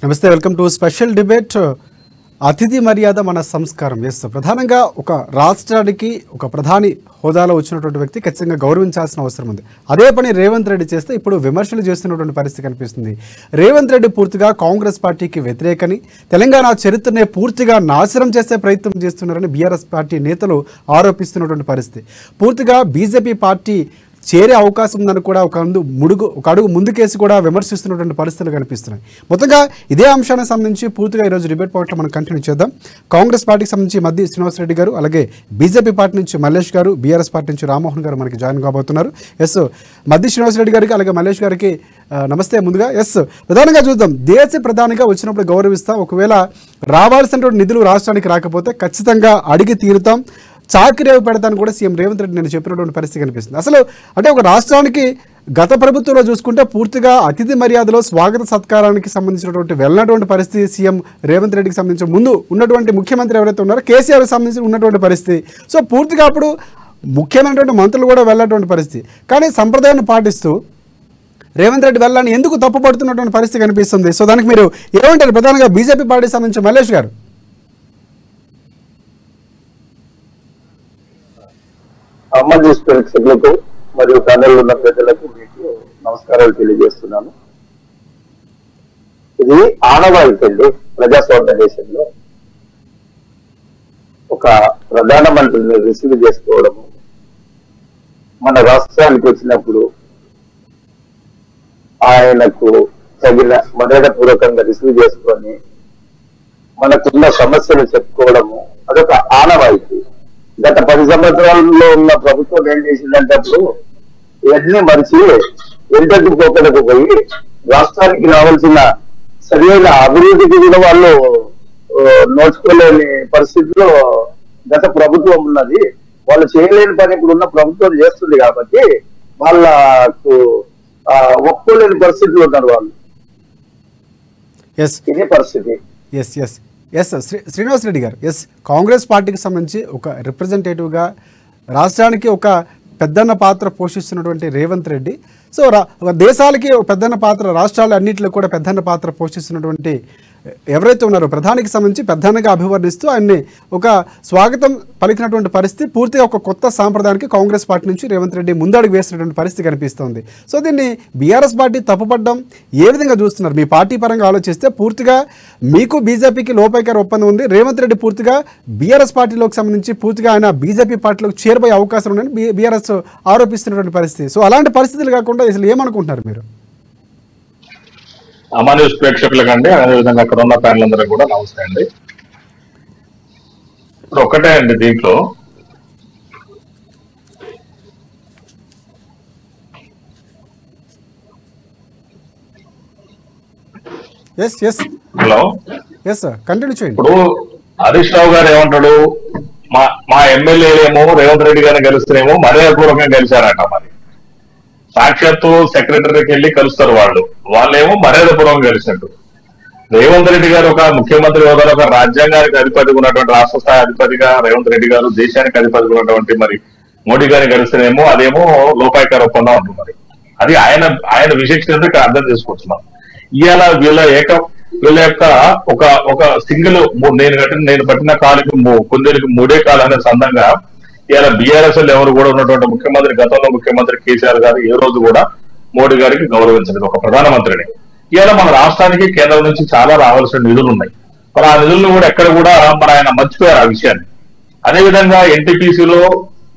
నమస్తే welcome to special debate అతిథి మర్యాద మన సంస్కారం. ఎస్, ప్రధానంగా ఒక రాష్ట్రానికి ఒక ప్రధాని హోదాలో వచ్చినటువంటి వ్యక్తి ఖచ్చితంగా గౌరవించాల్సిన అవసరం ఉంది. అదే పని రేవంత్ రెడ్డి చేస్తే ఇప్పుడు విమర్శలు చేస్తున్నటువంటి పరిస్థితి కనిపిస్తుంది. రేవంత్ రెడ్డి పూర్తిగా కాంగ్రెస్ పార్టీకి వ్యతిరేకని, తెలంగాణ చరిత్రనే పూర్తిగా నాశనం చేసే ప్రయత్నం చేస్తున్నారని బీఆర్ఎస్ పార్టీ నేతలు ఆరోపిస్తున్నటువంటి పరిస్థితి. పూర్తిగా బీజేపీ పార్టీ చేరే అవకాశం ఉందని కూడా ఒక అడుగు ముందుకేసి కూడా విమర్శిస్తున్నటువంటి పరిస్థితులు కనిపిస్తున్నాయి. మొత్తంగా ఇదే అంశానికి సంబంధించి పూర్తిగా ఈరోజు డిబేట్ పాయింట్లో మనం కంటిన్యూ చేద్దాం. కాంగ్రెస్ పార్టీకి సంబంధించి మద్ది శ్రీనివాసరెడ్డి గారు, అలాగే బీజేపీ పార్టీ నుంచి మల్లేష్ గారు, బీఆర్ఎస్ పార్టీ నుంచి రామ్మోహన్ గారు మనకి జాయిన్ కాబోతున్నారు. ఎస్, మద్ది శ్రీనివాసరెడ్డి గారికి అలాగే మల్లేష్ గారికి నమస్తే. ముందుగా ఎస్, ప్రధానంగా చూద్దాం. దేశ ప్రధానిగా వచ్చినప్పుడు గౌరవిస్తాం, ఒకవేళ రావాల్సినటువంటి నిధులు రాష్ట్రానికి రాకపోతే ఖచ్చితంగా అడిగి తీరుతాం, చాకిరేవు పెడతాను కూడా సీఎం రేవంత్ రెడ్డి నేను చెప్పినటువంటి పరిస్థితి కనిపిస్తుంది. అసలు అంటే ఒక రాష్ట్రానికి గత ప్రభుత్వంలో చూసుకుంటే పూర్తిగా అతిథి మర్యాదలో స్వాగత సత్కారానికి సంబంధించినటువంటి వెళ్ళినటువంటి పరిస్థితి సీఎం రేవంత్ రెడ్డికి సంబంధించిన ముందు ఉన్నటువంటి ముఖ్యమంత్రి ఎవరైతే ఉన్నారో కేసీఆర్కి సంబంధించి ఉన్నటువంటి పరిస్థితి. సో పూర్తిగా అప్పుడు ముఖ్యమైనటువంటి మంత్రులు కూడా వెళ్ళినటువంటి పరిస్థితి. కానీ సంప్రదాయాన్ని పాటిస్తూ రేవంత్ రెడ్డి వెళ్ళాలని ఎందుకు తప్పుపడుతున్నటువంటి పరిస్థితి కనిపిస్తుంది. సో దానికి మీరు ఏమంటారు? ప్రధానంగా బీజేపీ పార్టీకి సంబంధించిన మల్లేష్ గారు. ఆంధ్రప్రదేశ్ ప్రేక్షకులకు మరియు ప్యానెల్ ఉన్న ప్రజలకు మీకు నమస్కారాలు తెలియజేస్తున్నాను. ఇది ఆనవాయితీ అండి. ప్రజాస్వామ్య దేశంలో ఒక ప్రధానమంత్రిని రిసీవ్ చేసుకోవడము, మన రాష్ట్రానికి వచ్చినప్పుడు ఆయనకు తగిన మర్యాదపూర్వకంగా రిసీవ్ చేసుకొని మనకున్న సమస్యలు చెప్పుకోవడము అదొక ఆనవాయితీ. గత 10 సంవత్సరాల్లో ఉన్న ప్రభుత్వం ఏం చేసిందంటే అప్పుడు ఇవన్నీ మరిచి ఎంతకు పోకలకు పోయి రాష్ట్రానికి రావాల్సిన సరైన అభివృద్ధికి కూడా వాళ్ళు నోచుకోలేని పరిస్థితిలో గత ప్రభుత్వం ఉన్నది. వాళ్ళు చేయలేని పని ఇప్పుడు ఉన్న ప్రభుత్వం చేస్తుంది కాబట్టి వాళ్ళకు ఒప్పుకోలేని పరిస్థితిలో ఉన్నారు వాళ్ళు. ఇదే పరిస్థితి. ఎస్ శ్రీనివాస్ రెడ్డి గారు, ఎస్, కాంగ్రెస్ పార్టీకి సంబంధించి ఒక రిప్రజెంటేటివ్గా రాష్ట్రానికి ఒక పెద్దన్న పాత్ర పోషిస్తున్నటువంటి రేవంత్ రెడ్డి, సో దేశాలకి ఒక పెద్దన్న పాత్ర, రాష్ట్రాలు అన్నింటిలో కూడా పెద్దన్న పాత్ర పోషిస్తున్నటువంటి ఎవరైతే ఉన్నారో ప్రధానికి సంబంధించి పెద్దన్నగా అభివర్ణిస్తూ ఆయన్ని ఒక స్వాగతం పలికినటువంటి పరిస్థితి, పూర్తిగా ఒక కొత్త సాంప్రదాయానికి కాంగ్రెస్ పార్టీ నుంచి రేవంత్ రెడ్డి ముందడుగు వేసినటువంటి పరిస్థితి కనిపిస్తోంది. సో దీన్ని బీఆర్ఎస్ పార్టీ తప్పుపడ్డం ఏ విధంగా చూస్తున్నారు? మీ పార్టీ పరంగా ఆలోచిస్తే పూర్తిగా మీకు బీజేపీకి లోపాయికార ఒప్పందం ఉంది, రేవంత్ రెడ్డి పూర్తిగా బీఆర్ఎస్ పార్టీలోకి సంబంధించి పూర్తిగా ఆయన బీజేపీ పార్టీలోకి చేరిపోయే అవకాశం ఉందని బీఆర్ఎస్ ఆరోపిస్తున్నటువంటి పరిస్థితి. సో అలాంటి పరిస్థితులు కాకుండా అసలు ఏమనుకుంటున్నారు మీరు? అమాన్యూస్ ప్రేక్షకులకు అండి, అదేవిధంగా అక్కడ ఉన్న ప్యానల్ అందరూ కూడా నమస్తే అండి. ఇప్పుడు ఒక్కటే అండి, దీంట్లో హలో కంటిన్యూ చేయండి. ఇప్పుడు హరీష్ రావు గారు ఏమంటాడు, మా ఎమ్మెల్యేలేమో రేవంత్ రెడ్డి గారిని గెలుస్తేనేమో మర్యాదపూర్వకంగా గెలిచారట. మరి సాక్షాత్తు సెక్రటరీకి వెళ్ళి కలుస్తారు వాళ్ళేమో మర్యాదపూర్వకంగా కలిసినట్టు. రేవంత్ రెడ్డి గారు ఒక ముఖ్యమంత్రి హోదాలో ఒక రాజ్యాంగానికి అధిపతిగా ఉన్నటువంటి, రాష్ట్ర స్థాయి అధిపతిగా రేవంత్ రెడ్డి గారు దేశానికి అధిపతిగా ఉన్నటువంటి మరి మోడీ గారిని కలిస్తేనేమో అదేమో లోపాయికార ఒప్పందం అంటున్నారు. అది ఆయన విశేషత ఇక్కడ అర్థం చేసుకుంటున్నాం. ఇవాళ వీళ్ళ యొక్క ఒక సింగిల్ నేను పట్టిన కాలుకి కొందరికి 3 కాలు అనే సందంగా ఇలా బీఆర్ఎస్ ఎవరు కూడా ఉన్నటువంటి ముఖ్యమంత్రి, గతంలో ముఖ్యమంత్రి కేసీఆర్ గారు ఏ రోజు కూడా మోడీ గారికి గౌరవించలేదు ఒక ప్రధానమంత్రిని. ఇలా మన రాష్ట్రానికి కేంద్రం నుంచి చాలా రావాల్సిన నిధులు ఉన్నాయి. మరి ఆ నిధులను కూడా ఎక్కడ కూడా ఆయన మర్చిపోయారు ఆ విషయాన్ని. అదేవిధంగా ఎన్టీపీసీలో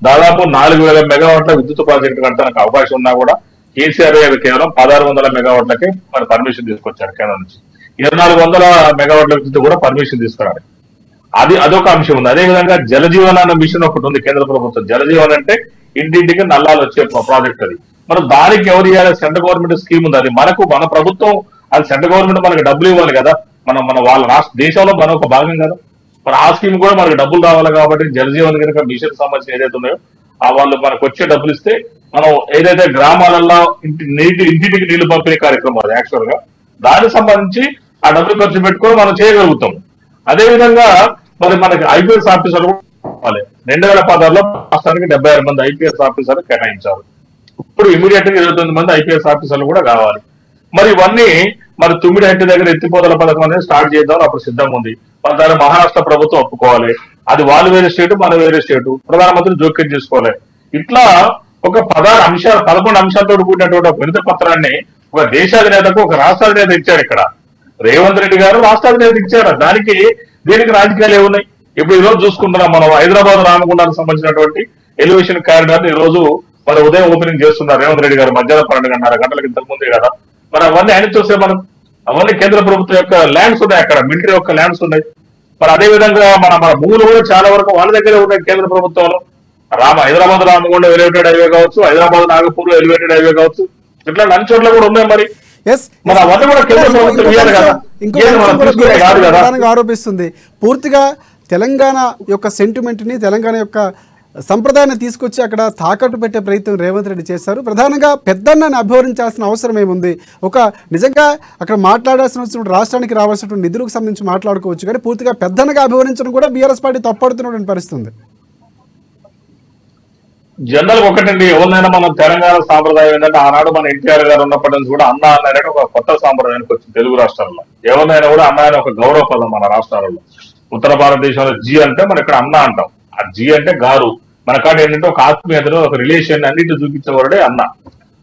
దాదాపు 4000 మెగావాట్ల విద్యుత్ ప్రాజెక్టు కట్టడానికి అవకాశం ఉన్నా కూడా కేసీఆర్ గారు కేవలం 1600 మెగావాట్లకే మరి పర్మిషన్ తీసుకొచ్చారు కేంద్రం నుంచి. 2400 మెగావాట్ల విద్యుత్ కూడా పర్మిషన్ తీసుకురాలి. అదొక అంశం ఉంది. అదేవిధంగా జలజీవన్ అన్న మిషన్ ఒకటి ఉంది కేంద్ర ప్రభుత్వం. జలజీవన్ అంటే ఇంటింటికి నల్లాలు వచ్చే ప్రాజెక్ట్ అది. మరి దానికి ఎవరు ఇవ్వాలి? సెంట్రల్ గవర్నమెంట్ స్కీమ్ ఉంది. అది మన ప్రభుత్వం, అది సెంట్రల్ గవర్నమెంట్ మనకి డబ్బులు ఇవ్వాలి కదా. మన వాళ్ళ రాష్ట్ర దేశంలో మన ఒక భాగం కదా. మరి ఆ స్కీమ్ కూడా మనకి డబ్బులు రావాలి కాబట్టి జలజీవన్ కనుక మిషన్ సంబంధించి ఏదైతే ఉన్నాయో వాళ్ళు మనకు వచ్చే డబ్బులు ఇస్తే మనం ఏదైతే గ్రామాలలో ఇంటింటికి నీళ్లు పంపిణీ కార్యక్రమం అది యాక్చువల్ గా దానికి సంబంధించి ఆ డబ్బులు ఖర్చు పెట్టుకొని మనం చేయగలుగుతాం. అదేవిధంగా మరి మనకి ఐపీఎస్ ఆఫీసర్లు 2016లో రాష్ట్రానికి 76 మంది ఐపీఎస్ ఆఫీసర్లు కేటాయించారు. ఇప్పుడు ఇమీడియట్ గా 29 మంది ఐపీఎస్ ఆఫీసర్లు కూడా కావాలి. మరి ఇవన్నీ మరి తుమ్మిడి హట్టి దగ్గర ఎత్తిపోతల పథకం అనేది స్టార్ట్ చేద్దాం అప్పుడు సిద్ధంగా ఉంది. మరి దాన్ని మహారాష్ట్ర ప్రభుత్వం ఒప్పుకోవాలి. అది వాళ్ళు వేరే స్టేటు మన వేరే స్టేటు, ప్రధానమంత్రి జోక్యం చేసుకోవాలి. ఇట్లా ఒక 11 అంశాలతో కూడినటువంటి ఒక వినతి పత్రాన్ని ఒక దేశాధినేతకు ఒక రాష్ట్రాధినేత ఇచ్చాడు. ఇక్కడ రేవంత్ రెడ్డి గారు రాష్ట్రాధినేత ఇచ్చారు. దీనికి రాజకీయాలు ఏమున్నాయి? ఇప్పుడు ఈ రోజు చూసుకుంటున్నాం మనం హైదరాబాద్ రామగుండానికి సంబంధించినటువంటి ఎలివేషన్ కారిడార్ ఈ రోజు మరి ఉదయం ఓపెనింగ్ చేస్తున్నారు రేవంత్ రెడ్డి గారు, మధ్యాహ్నం 12:30 గంటలకు ఇంతకు ముందే కదా. మరి అవన్నీ ఆయన చూస్తే మనం అవన్నీ కేంద్ర ప్రభుత్వం యొక్క ల్యాండ్స్ ఉన్నాయి, అక్కడ మిలిటరీ యొక్క ల్యాండ్స్ ఉన్నాయి. మరి అదే విధంగా మన భూములు కూడా చాలా వరకు వాళ్ళ దగ్గరే ఉన్నాయి కేంద్ర ప్రభుత్వంలో. హైదరాబాద్ రామగుండం ఎలివేటెడ్ హైవే కావచ్చు, హైదరాబాద్ నాగపూర్ ఎలివేటెడ్ హైవే కావచ్చు, ఇట్లా అన్ని చోట్ల కూడా ఉన్నాయి. మరి అవన్నీ కూడా కేంద్ర ప్రభుత్వం ఇవ్వాలి కదా, కాదు కదా. ఆరోపిస్తుంది పూర్తిగా తెలంగాణ యొక్క సెంటిమెంట్ ని, తెలంగాణ యొక్క సంప్రదాయాన్ని తీసుకొచ్చి అక్కడ తాకట్టు పెట్టే ప్రయత్నం రేవంత్ రెడ్డి చేశారు. ప్రధానంగా పెద్దన్నని అభివర్ణించాల్సిన అవసరం ఏముంది? ఒక నిజంగా అక్కడ మాట్లాడాల్సిన రాష్ట్రానికి రావాల్సినటువంటి నిధులకు సంబంధించి మాట్లాడుకోవచ్చు, కానీ పూర్తిగా పెద్దన్నగా అభివర్ణించడం కూడా బీఆర్ఎస్ పార్టీ తప్పడుతున్నటువంటి పరిస్థితుంది. జనరల్ ఒకటండి, ఎవరినైనా మనం తెలంగాణ సాంప్రదాయం ఏంటంటే ఆనాడు మన ఎన్టీఆర్ గారు ఉన్నప్పటి నుంచి కూడా అన్న అనేది ఒక కొత్త సాంప్రదాయానికి వచ్చింది తెలుగు రాష్ట్రాల్లో. ఎవరినైనా కూడా అన్న అనే ఒక గౌరవ పదం మన రాష్ట్రాలలో. ఉత్తర భారతదేశంలో జీ అంటే మనం ఇక్కడ అన్న అంటాం, ఆ జీ అంటే గారు. మన కాడ ఏంటంటే ఒక ఆత్మీయతను, ఒక రిలేషన్ అన్నింటి చూపించేవాడే అన్న.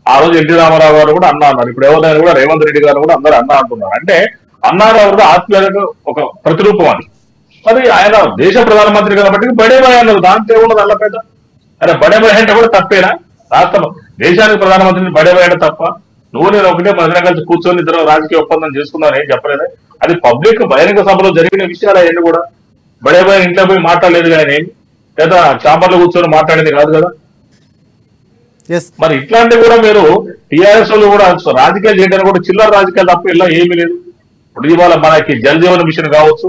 ఆ రోజు ఎన్టీ రామారావు గారు కూడా అన్న అన్నారు. ఇప్పుడు ఎవరైనా కూడా రేవంత్ రెడ్డి గారు కూడా అందరూ అన్న అంటున్నారు. అంటే అన్నారావు ఆత్మీయతకు ఒక ప్రతిరూపం అని. మరి ఆయన దేశ ప్రధానమంత్రి కాబట్టి బడే బాయ్ అన్నారు, దాంతో ఏమున్నది అల్ల పెద్ద. అరే బడే బాయ్ అంటే కూడా తప్పేనా? రాష్ట్రం దేశానికి ప్రధానమంత్రిని బడే బాయ్ అంటే తప్ప? నువ్వు నేను ఒకటే మధ్యన కలిసి కూర్చొని ఇద్దరు రాజకీయ ఒప్పందం చేసుకున్నాను ఏం చెప్పలేదు. అది పబ్లిక్ బహిరంగ సభలో జరిగిన విషయాలు అవన్నీ కూడా. బడే బాయ్ ఇంట్లో పోయి మాట్లాడలేదు కానీ ఏమి, లేదా చాంబర్లో కూర్చొని మాట్లాడేది కాదు కదా. మరి ఇట్లాంటివి కూడా మీరు టీఆర్ఎస్ వాళ్ళు కూడా రాజకీయాలు చేయడానికి కూడా చిల్లర రాజకీయాలు తప్ప ఇలా ఏమీ లేదు. ఇప్పుడు ఇవాళ మనకి జల్ జీవన్ మిషన్ కావచ్చు,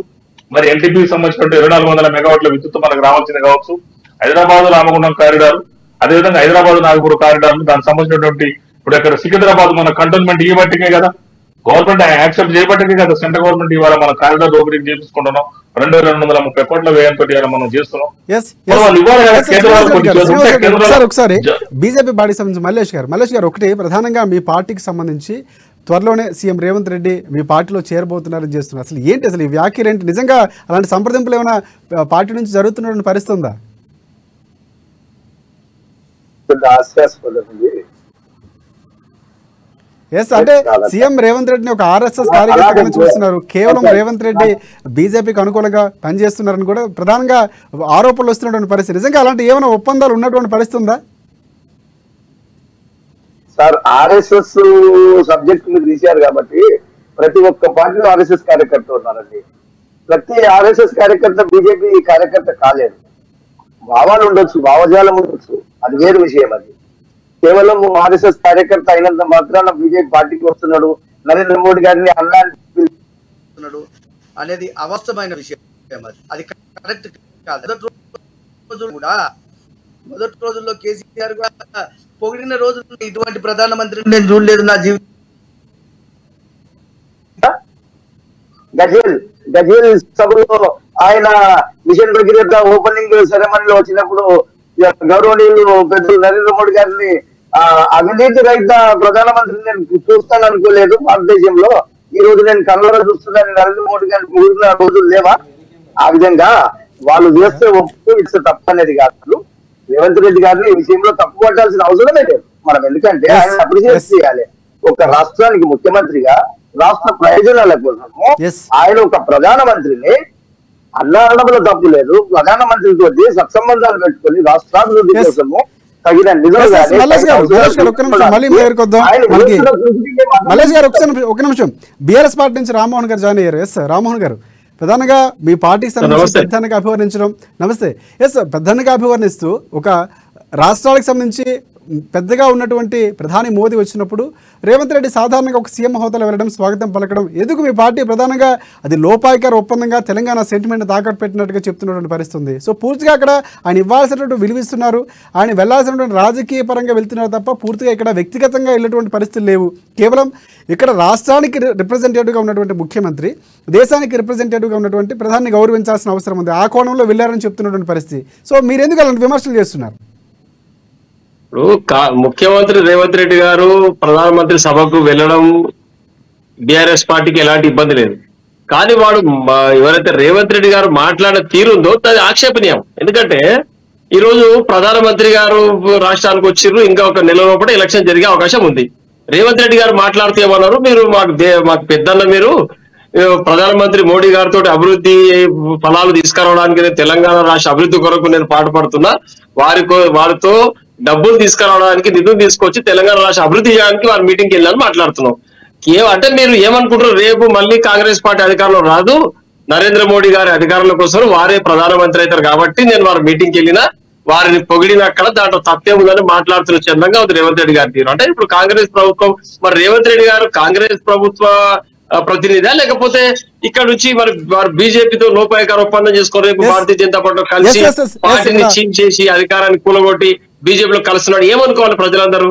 మరి ఎల్టీపీకి సంబంధించినటువంటి 2400 మెగావాట్ల విద్యుత్ మనకు రావాల్సింది కావచ్చు, హైదరాబాద్ రామగుండం కారిడార్, అదేవిధంగా హైదరాబాద్ నాగపూర్ కారిడార్, దానికి సంబంధించినటువంటి ఇప్పుడు ఇక్కడ సికింద్రాబాద్ మన కంటోన్మెంట్ ఈ బట్టికే కదా, గవర్నమెంట్ యాక్సెప్ట్ చేయబట్టికే కదా సెంట్రల్ గవర్నమెంట్ ఇవాళ మన కారిడార్ ఓపెనింగ్ చేపించుకుంటున్నాం. 2250 కోట్ల వ్యయంతో మనం చేస్తున్నాం. ఒకసారి బీజేపీ పార్టీకి సంబంధించి మల్లేష్ గారు ఒకటి ప్రధానంగా మీ పార్టీకి సంబంధించి త్వరలోనే సీఎం రేవంత్ రెడ్డి మీ పార్టీలో చేరబోతున్నారని చేస్తున్నారు. అసలు ఏంటి అసలు ఈ వ్యాఖ్యలు ఏంటి? నిజంగా అలాంటి సంప్రదింపులు ఏమైనా పార్టీ నుంచి జరుగుతున్న పరిస్థితి ఉందా? అంటే సీఎం రేవంత్ రెడ్డిని ఒక ఆర్ఎస్ఎస్ కార్యకర్తగా చూస్తున్నారు, కేవలం రేవంత్ రెడ్డి బీజేపీకి అనుకూలంగా పనిచేస్తున్నారని కూడా ప్రధానంగా ఆరోపణలు వస్తున్నటువంటి పరిస్థితి. నిజంగా అలాంటి ఏమైనా ఒప్పందాలు ఉన్నటువంటి పరిస్థితి ఉందా? సార్ ఆర్ఎస్ఎస్ సబ్జెక్ట్ మీరు తీశారు కాబట్టి ప్రతి ఒక్క పార్టీలో ఆర్ఎస్ఎస్ కార్యకర్త ఉన్నారండి. ప్రతి ఆర్ఎస్ఎస్ కార్యకర్త బీజేపీ కార్యకర్త కాలేదు. భావాలు ఉండొచ్చు, భావజాలం ఉండొచ్చు, అది వేరు విషయం. అది కేవలం ఆర్ఎస్ఎస్ కార్యకర్త అయినంత మాత్రాన బీజేపీ పార్టీకి వస్తున్నాడు, నరేంద్ర మోడీ గారిని అన్నాడు అనేది అవాస్తవమైన విషయం. అది కరెక్ట్ కాదు. మొదటి రోజుల్లో కేసీఆర్ పొగిడిన రోజుల్లో ఇటువంటి ప్రధానమంత్రిని నేను చూడలేదు నా జీవితం. గజేల్ సభలో ఆయన మిషన్ భగీరథ ఓపెనింగ్ సెరమనీలో వచ్చినప్పుడు గౌరవనీయులు పెద్దలు నరేంద్ర మోడీ గారిని అవినీతి రహిత ప్రధానమంత్రిని నేను చూస్తాను అనుకోలేదు భారతదేశంలో. ఈ రోజు నేను కళ్ళలో చూస్తున్నాను నరేంద్ర మోడీ గారిని పొగిడిన రోజులు లేవా? ఆ విధంగా వాళ్ళు చేస్తే ఒప్పు ఇస్తే తప్పు అనేది కాదు. రేవంత్ రెడ్డి గారిని ఈ విషయంలో తప్పు పట్టాల్సిన అవసరమే లేదు మనం. ఎందుకంటే ఆయన అప్రిషియేట్ చేయాలి. ఒక రాష్ట్రానికి ముఖ్యమంత్రిగా రాష్ట్ర ప్రయోజనాల కోసము ఆయన ఒక ప్రధానమంత్రిని అన్నడంలో తప్పు లేదు. ప్రధానమంత్రితో సత్సంబంధాలు పెట్టుకుని రాష్ట్రాభివృద్ధి కోసము తగిన ఒక నిమిషం బీఆర్ఎస్ పార్టీ నుంచి రామ్మోహన్ గారు జాయిన్ అయ్యారు. ఎస్ రామ్మోహన్ గారు, ప్రధానంగా మీ పార్టీకి సంబంధించి పెద్దన్నగా అభివర్ణించడం. నమస్తే. ఎస్ పెద్దన్నగా అభివర్ణిస్తూ ఒక రాష్ట్రాలకు సంబంధించి పెద్దగా ఉన్నటువంటి ప్రధాని మోదీ వచ్చినప్పుడు రేవంత్ రెడ్డి సాధారణంగా ఒక సీఎం హోదాలో వెళ్ళడం, స్వాగతం పలకడం, ఎందుకు మీ పార్టీ ప్రధానంగా అది లోపాయికార ఒప్పందంగా తెలంగాణ సెంటిమెంట్ తాకట్టు పెట్టినట్టుగా చెప్తున్నటువంటి పరిస్థితి ఉంది. సో పూర్తిగా అక్కడ ఆయన ఇవ్వాల్సినటువంటి విలువిస్తున్నారు, ఆయన వెళ్లాల్సినటువంటి రాజకీయ పరంగా వెళ్తున్నారు తప్ప పూర్తిగా ఇక్కడ వ్యక్తిగతంగా వెళ్ళేటువంటి పరిస్థితులు లేవు. కేవలం ఇక్కడ రాష్ట్రానికి రిప్రజెంటేటివ్గా ఉన్నటువంటి ముఖ్యమంత్రి, దేశానికి రిప్రజెంటేటివ్గా ఉన్నటువంటి ప్రధాని గౌరవించాల్సిన అవసరం ఉంది. ఆ కోణంలో వెళ్ళారని చెప్తున్నటువంటి పరిస్థితి. సో మీరెందుకు అలాంటి విమర్శలు చేస్తున్నారు? ముఖ్యమంత్రి రేవంత్ రెడ్డి గారు ప్రధానమంత్రి సభకు వెళ్ళడం బీఆర్ఎస్ పార్టీకి ఎలాంటి ఇబ్బంది లేదు. కానీ వాడు ఎవరైతే రేవంత్ రెడ్డి గారు మాట్లాడిన తీరుందో అది ఆక్షేపణీయం. ఎందుకంటే ఈ రోజు ప్రధానమంత్రి గారు రాష్ట్రానికి వచ్చిర్రు, ఇంకా ఒక నెల లోపల ఎలక్షన్ జరిగే అవకాశం ఉంది. రేవంత్ రెడ్డి గారు మాట్లాడుతూ ఏమన్నారు, మీరు మాకు పెద్దన్న, మీరు ప్రధానమంత్రి మోడీ గారితో అభివృద్ధి ఫలాలు తీసుకురావడానికి తెలంగాణ రాష్ట్ర అభివృద్ధి కొరకు నేను పాటుపడుతున్నా, వారితో డబ్బులు తీసుకురావడానికి నిధులు తీసుకొచ్చి తెలంగాణ రాష్ట్ర అభివృద్ధి చేయడానికి వారి మీటింగ్కి వెళ్ళాలని మాట్లాడుతున్నాం. అంటే మీరు ఏమనుకుంటారు, రేపు మళ్ళీ కాంగ్రెస్ పార్టీ అధికారంలో రాదు, నరేంద్ర మోడీ గారి అధికారంలో కోసం వారే ప్రధానమంత్రి అవుతారు కాబట్టి నేను వారి మీటింగ్కి వెళ్ళినా వారిని పొగిడినక్కడ దాంట్లో తప్పేముందని మాట్లాడుతున్న చందంగా ఉంది రేవంత్ రెడ్డి గారి తీరు. అంటే ఇప్పుడు కాంగ్రెస్ ప్రభుత్వం, మరి రేవంత్ రెడ్డి గారు కాంగ్రెస్ ప్రభుత్వ ప్రతినిధి లేకపోతే ఇక్కడ నుంచి మరి వారు బీజేపీతో లోపాయకార ఒప్పందం చేసుకొని రేపు భారతీయ జనతా పార్టీలో కలిసి పార్టీని చీమ్ చేసి అధికారాన్ని కూలగొట్టి బీజేపీలో కలుస్తున్నాడు, ఏమనుకోవాలి ప్రజలందరూ?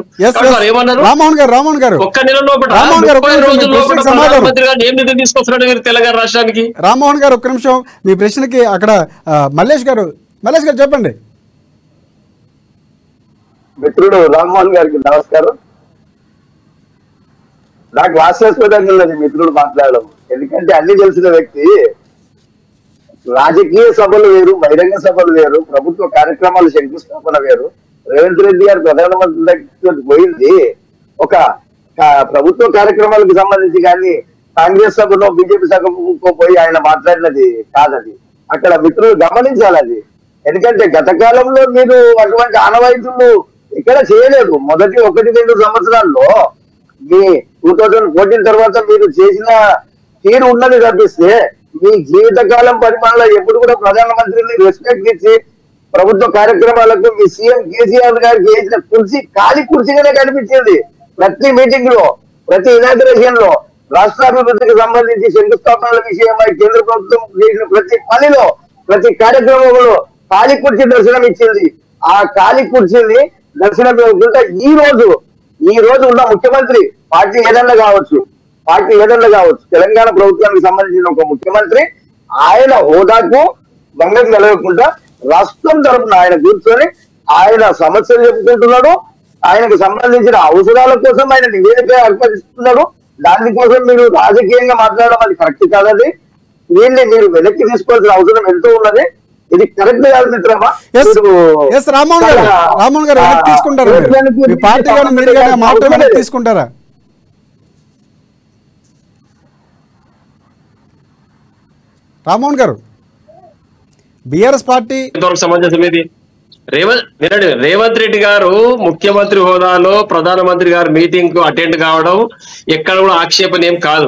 ఏమన్నారు, రామోహన్ గారు ఒక్క నెల లోపల 30 రోజుల లోపల ప్రధానమంత్రి గారు ఏం నిధులు తీసుకొస్తున్నాడు మీరు తెలంగాణ రాష్ట్రానికి? రామ్మోహన్ గారు ఒక్క నిమిషం, మీ ప్రశ్నకి అక్కడ మల్లేష్ గారు చెప్పండి. మిత్రుడు రామ్మోహన్ గారికి నమస్కారం. నాకు హాస్యాస్పదంగా ఉన్నది మిత్రుడు మాట్లాడడం. ఎందుకంటే అన్ని తెలిసిన వ్యక్తి రాజకీయ సభలు వేరు, బహిరంగ సభలు వేరు, ప్రభుత్వ కార్యక్రమాలు శంకుస్థాపన వేరు. రేవంత్ రెడ్డి గారు ప్రధానమంత్రి దగ్గర పోయింది ఒక ప్రభుత్వ కార్యక్రమాలకు సంబంధించి, కానీ కాంగ్రెస్ సభలో బీజేపీ సభకు పోయి ఆయన మాట్లాడినది కాదది. అక్కడ మిత్రులు గమనించాలి అది. ఎందుకంటే గత కాలంలో మీరు అటువంటి ఆనవాయితీలు ఇక్కడ చేయలేదు. మొదటి 1-2 సంవత్సరాల్లో మీ 2014 తర్వాత మీరు చేసిన తీరు ఉన్నది తప్పిస్తే మీ జీవితకాలం పరిమాణంలో ఎప్పుడు కూడా ప్రధానమంత్రిని రెస్పెక్ట్ ఇచ్చి ప్రభుత్వ కార్యక్రమాలకు మీ సీఎం కేసీఆర్ గారికి వేసిన కుర్చీ ఖాళీ కుర్చీగానే కనిపించింది. ప్రతి మీటింగ్ లో, ప్రతి ఇనాగ్రేషన్ లో, రాష్ట్రాభివృద్ధికి సంబంధించి శంకుస్థాపనల విషయమై కేంద్ర ప్రభుత్వం చేసిన ప్రతి పనిలో, ప్రతి కార్యక్రమంలో ఖాళీ కుర్చీ దర్శనం ఇచ్చింది. ఆ ఖాళీ కుర్చీని దర్శనం ఇవ్వకుండా ఈ రోజు ఉన్న ముఖ్యమంత్రి పార్టీ ఏదన్నా కావచ్చు, తెలంగాణ ప్రభుత్వానికి సంబంధించిన ఒక ముఖ్యమంత్రి ఆయన హోదాకు భంగం కలగకుండా రాష్ట్రం తరఫున ఆయన కూర్చొని ఆయన సమస్యలు చెప్పుకుంటున్నాడు. ఆయనకు సంబంధించిన అవసరాల కోసం ఆయన నివేదిక అర్పిస్తున్నాడు. దానికోసం మీరు రాజకీయంగా మాట్లాడడం అది కరెక్ట్ కాదని దీన్ని మీరు వెనక్కి తీసుకోవాల్సిన అవసరం ఎంతో ఉన్నది. ఇది కరెక్ట్ కాదు మిత్రమా. రామ్మోహన్ గారు తీసుకుంటారా? రామ్మోహన్ గారు, బిఆర్ఎస్ పార్టీ సమంజసం ఇది. రేవంత్ రెడ్డి గారు ముఖ్యమంత్రి హోదాలో ప్రధానమంత్రి గారు మీటింగ్ కు అటెండ్ కావడం ఎక్కడ కూడా ఆక్షేపణ ఏం కాదు.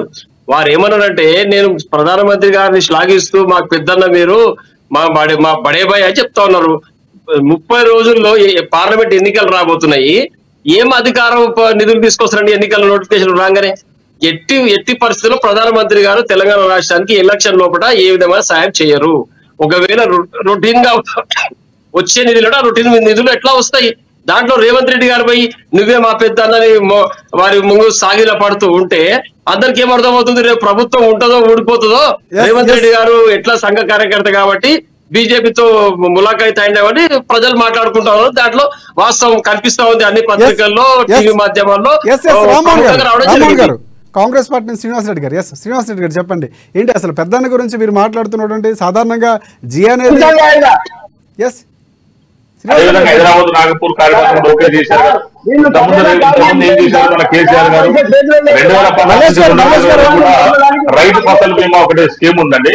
వారు ఏమన్నారంటే, నేను ప్రధానమంత్రి గారిని శ్లాఘిస్తూ మాకు పెద్దన్న, మీరు మా బడేబాయ్ అని చెప్తా ఉన్నారు. 30 రోజుల్లో పార్లమెంట్ ఎన్నికలు రాబోతున్నాయి, ఏం అధికారం నిధులు తీసుకొస్తారండి ఎన్నికల నోటిఫికేషన్ రాగానే? ఎట్టి పరిస్థితుల్లో ప్రధానమంత్రి గారు తెలంగాణ రాష్ట్రానికి ఎలక్షన్ లోపల ఏ విధమైన సాయం చేయరు. ఒకవేళ రొటీన్ గా వచ్చే నిధులు రొటీన్ నిధులు ఎట్లా వస్తాయి? దాంట్లో రేవంత్ రెడ్డి గారు పోయి నువ్వే మా పెద్ద అన్నని వారి ముందు సాగిల పడుతూ ఉంటే అందరికి ఏమర్థమవుతుంది? రేపు ప్రభుత్వం ఉంటుందో ఊడిపోతుందో. రేవంత్ రెడ్డి గారు ఎట్లా సంఘ కార్యకర్త కాబట్టి బీజేపీతో ములాఖాత్ అయినామని ప్రజలు మాట్లాడుకుంటా ఉన్నారు. దాంట్లో వాస్తవం కనిపిస్తా ఉంది అన్ని పత్రికల్లో, టీవీ మాధ్యమాల్లో. కాంగ్రెస్ పార్టీ శ్రీనివాస్ రెడ్డి గారు చెప్పండి, ఏంటి అసలు పెద్దన్న గురించి మీరు మాట్లాడుతున్నటువంటి సాధారణంగా జీ అనేది హైదరాబాద్ నాగపూర్ కార్యక్రమం ఓకే చేశారు. ఏం చేశారు మన కేసీఆర్ గారు? 2016 రైతు ఫసల్ బీమా ఒకటి స్కీమ్ ఉందండి.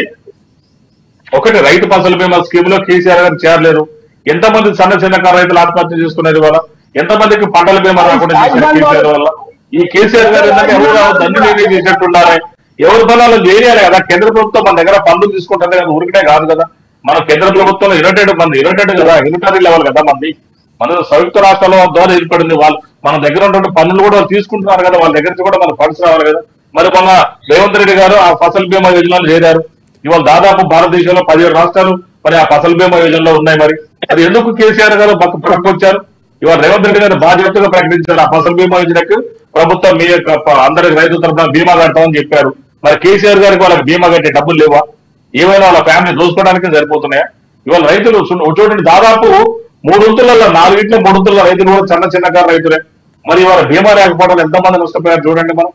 రైతు ఫసల్ బీమా స్కీమ్ లో కేసీఆర్ గారు చేరలేరు. ఎంతమంది చిన్న రైతులు ఆత్మహత్య చేసుకునేది వల్ల, ఎంతమందికి పంటల బీమా రాకుండా చేశారు కేసీఆర్ వల్ల. ఈ కేసీఆర్ గారు ఏంటంటే ఎవరు దండు చేసేట్టున్నారే, ఎవరి బలాలు చేయాలి కదా. కేంద్ర ప్రభుత్వం మన దగ్గర పనులు తీసుకుంటుంది కదా, ఊరికనే కాదు కదా. మన కేంద్ర ప్రభుత్వంలో యునైటెడ్ కదా, యూనిటరీ లెవెల్ కదా మంది. మన సంయుక్త రాష్ట్రాల ద్వారా ఏర్పడింది. వాళ్ళు మన దగ్గర ఉన్నటువంటి పనులు కూడా తీసుకుంటున్నారు కదా, వాళ్ళ దగ్గర నుంచి కూడా మన ఫండ్స్ రావాలి కదా. మరి మన రేవంత్ రెడ్డి గారు ఆ ఫసల్ బీమా యోజనలో చేరారు. ఇవాళ దాదాపు భారతదేశంలో 17 రాష్ట్రాలు మరి ఆ ఫసల్ బీమా యోజనలో ఉన్నాయి. మరి అది ఎందుకు కేసీఆర్ గారు పక్కకొచ్చారు? ఇవాళ రేవంత్ రెడ్డి గారు బాధ్యతగా ప్రకటించారు ఆ ఫసల్ బీమా యోజనకు ప్రభుత్వం మీ అందరికి రైతు తరఫున బీమా కడతామని చెప్పారు. మరి కేసీఆర్ గారికి వాళ్ళకి బీమా కట్టే డబ్బులు లేవా? ఏమైనా వాళ్ళ ఫ్యామిలీ చూసుకోవడానికి సరిపోతున్నాయా? ఇవాళ రైతులు చూడండి, దాదాపు 3 రైతులు కూడా చిన్నకారు రైతులే. మరి ఇవాళ బీమా లేకపోవడం ఎంతమంది నష్టపోయారు చూడండి. మనం